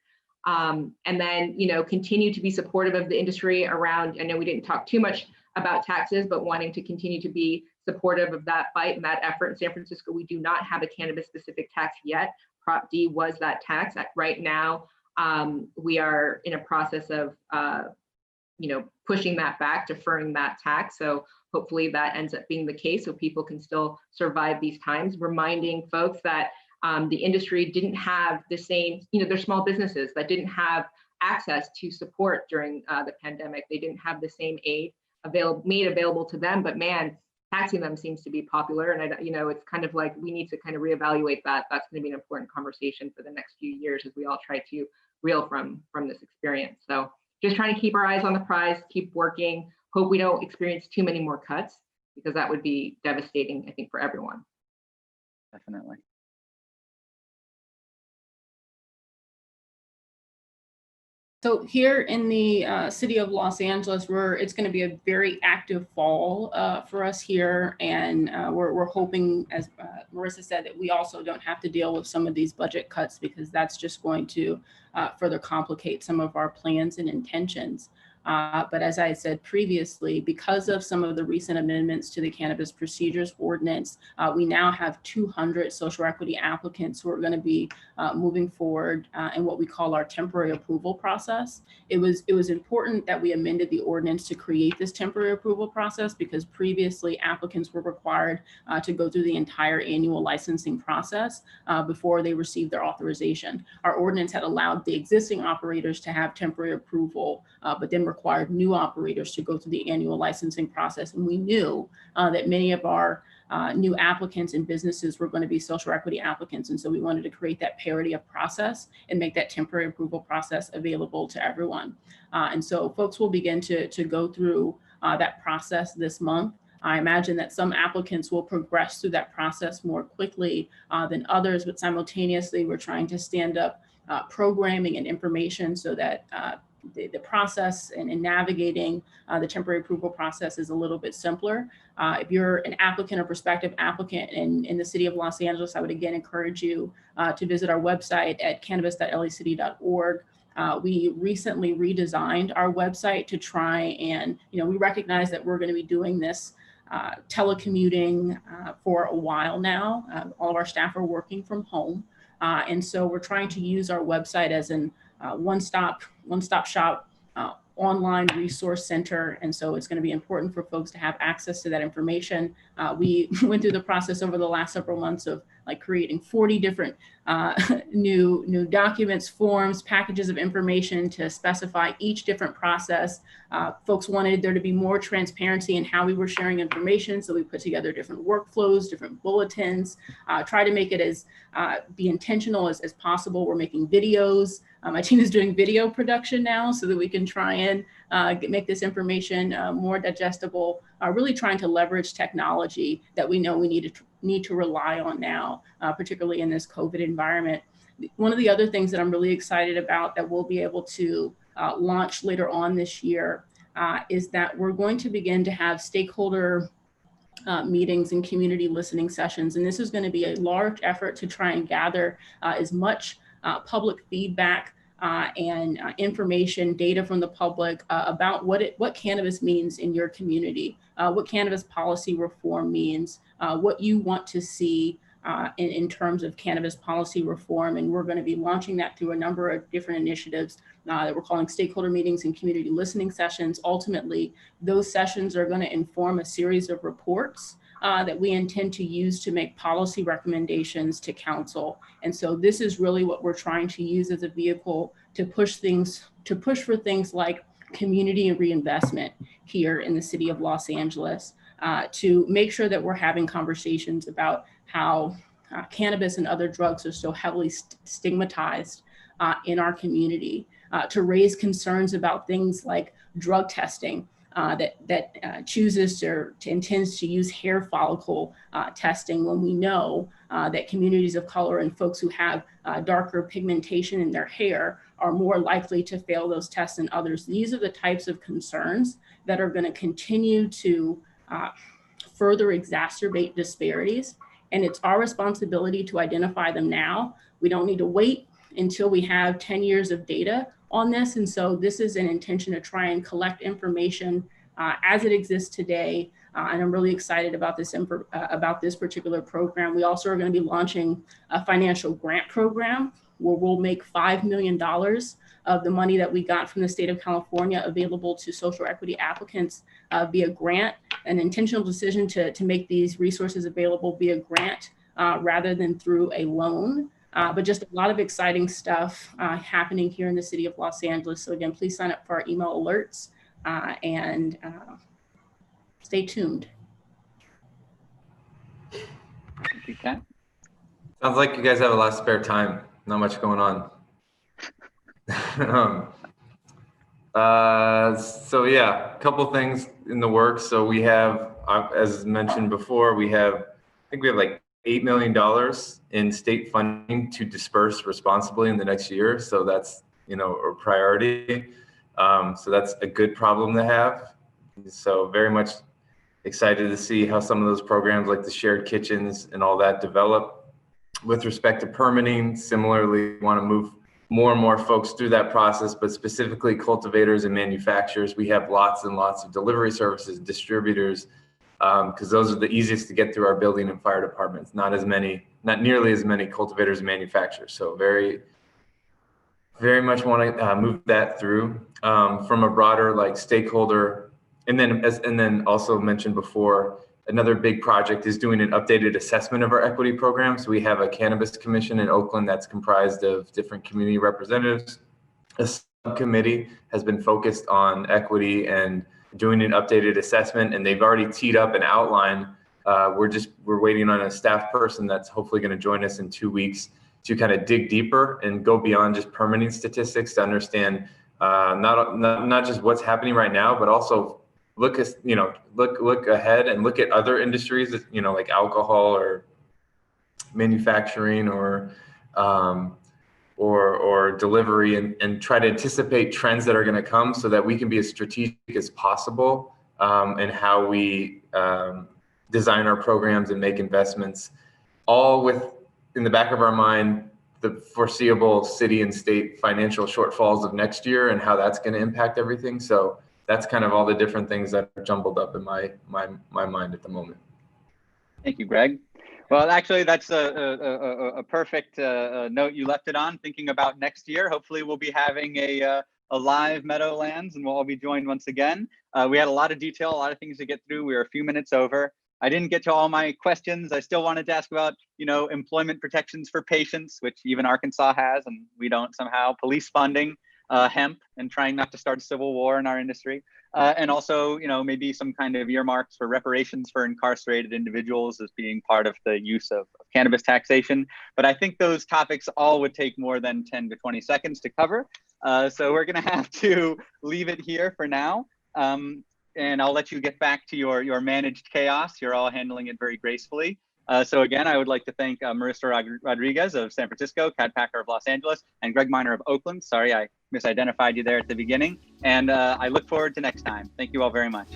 And then, continue to be supportive of the industry around, I know we didn't talk too much about taxes, but wanting to continue to be supportive of that fight and that effort. In San Francisco, we do not have a cannabis specific tax yet. Prop D was that tax. Right now, we are in a process of pushing that back, deferring that tax. So hopefully that ends up being the case, so people can still survive these times. Reminding folks that the industry didn't have the same, they're small businesses that didn't have access to support during the pandemic. They didn't have the same aid made available to them, but man, taxing them seems to be popular. And it's kind of like, we need to kind of reevaluate that. That's going to be an important conversation for the next few years as we all try to reel from this experience. So just trying to keep our eyes on the prize, keep working, hope we don't experience too many more cuts, because that would be devastating, I think, for everyone. Definitely. So here in the city of Los Angeles, it's going to be a very active fall for us here, and we're hoping, as Marisa said, that we also don't have to deal with some of these budget cuts, because that's just going to further complicate some of our plans and intentions. But as I said previously, because of some of the recent amendments to the Cannabis Procedures Ordinance, we now have 200 social equity applicants who are going to be moving forward in what we call our temporary approval process. It was important that we amended the ordinance to create this temporary approval process, because previously applicants were required to go through the entire annual licensing process before they received their authorization. Our ordinance had allowed the existing operators to have temporary approval, but then required new operators to go through the annual licensing process. And we knew that many of our new applicants and businesses were going to be social equity applicants. And so we wanted to create that parity of process and make that temporary approval process available to everyone. And so folks will begin to go through that process this month. I imagine that some applicants will progress through that process more quickly than others, but simultaneously we're trying to stand up programming and information so that the process and navigating the temporary approval process is a little bit simpler. If you're an applicant or prospective applicant in the city of Los Angeles, I would again encourage you to visit our website at cannabis.lacity.org. We recently redesigned our website to try and, we recognize that we're going to be doing this telecommuting for a while now. All of our staff are working from home. And so we're trying to use our website as an one-stop shop online resource center. And so it's going to be important for folks to have access to that information. We went through the process over the last several months of creating 40 different new documents, forms, packages of information to specify each different process. Folks wanted there to be more transparency in how we were sharing information. So we put together different workflows, different bulletins, try to make it as be intentional as possible. We're making videos. My team is doing video production now so that we can try and make this information more digestible, really trying to leverage technology that we know we need to rely on now, particularly in this COVID environment. One of the other things that I'm really excited about that we'll be able to launch later on this year is that we're going to begin to have stakeholder meetings and community listening sessions. And this is going to be a large effort to try and gather as much public feedback and information, data from the public about what cannabis means in your community, what cannabis policy reform means, what you want to see in terms of cannabis policy reform. And we're going to be launching that through a number of different initiatives that we're calling stakeholder meetings and community listening sessions. Ultimately, those sessions are going to inform a series of reports that we intend to use to make policy recommendations to council. And so this is really what we're trying to use as a vehicle to push for things like community reinvestment here in the city of Los Angeles, to make sure that we're having conversations about how cannabis and other drugs are so heavily stigmatized in our community, to raise concerns about things like drug testing that chooses to intends to use hair follicle testing when we know that communities of color and folks who have darker pigmentation in their hair are more likely to fail those tests than others. These are the types of concerns that are going to continue to further exacerbate disparities. And it's our responsibility to identify them now. We don't need to wait until we have 10 years of data on this. And so this is an intention to try and collect information as it exists today. And I'm really excited about this particular program. We also are going to be launching a financial grant program where we'll make $5 million of the money that we got from the state of California available to social equity applicants via grant. An intentional decision to make these resources available via grant rather than through a loan. But just a lot of exciting stuff happening here in the city of Los Angeles. So again, please sign up for our email alerts and stay tuned. Thank you, Kat. Sounds like you guys have a lot of spare time. Not much going on. So yeah, a couple things in the works. So we have, as mentioned before, I think we have like $8 million in state funding to disperse responsibly in the next year. So that's, a priority. So that's a good problem to have. So very much excited to see how some of those programs like the shared kitchens and all that develop. With respect to permitting, similarly, want to move more and more folks through that process, but specifically cultivators and manufacturers. We have lots and lots of delivery services, distributors, because those are the easiest to get through our building and fire departments. Not nearly as many cultivators and manufacturers. So very, very much want to move that through from a broader stakeholder. And then also mentioned before, another big project is doing an updated assessment of our equity program. So we have a cannabis commission in Oakland that's comprised of different community representatives. A subcommittee has been focused on equity and doing an updated assessment, and they've already teed up an outline. We're waiting on a staff person that's hopefully going to join us in 2 weeks to kind of dig deeper and go beyond just permitting statistics to understand not just what's happening right now, but also look ahead and look at other industries that, like alcohol or manufacturing or delivery, and try to anticipate trends that are going to come so that we can be as strategic as possible in how we design our programs and make investments, all with in the back of our mind the foreseeable city and state financial shortfalls of next year and how that's going to impact everything. So that's kind of all the different things that are jumbled up in my mind at the moment. Thank you, Greg. Well, actually, that's a perfect note you left it on, thinking about next year. Hopefully, we'll be having a live Meadowlands, and we'll all be joined once again. We had a lot of detail, a lot of things to get through. We were a few minutes over. I didn't get to all my questions. I still wanted to ask about, employment protections for patients, which even Arkansas has, and we don't somehow. Police funding, hemp, and trying not to start a civil war in our industry. And also, maybe some kind of earmarks for reparations for incarcerated individuals as being part of the use of cannabis taxation. But I think those topics all would take more than 10 to 20 seconds to cover. So we're going to have to leave it here for now. And I'll let you get back to your managed chaos. You're all handling it very gracefully. So again, I would like to thank Marisa Rodriguez of San Francisco, Kat Packer of Los Angeles, and Greg Miner of Oakland. Sorry, I misidentified you there at the beginning. And I look forward to next time. Thank you all very much.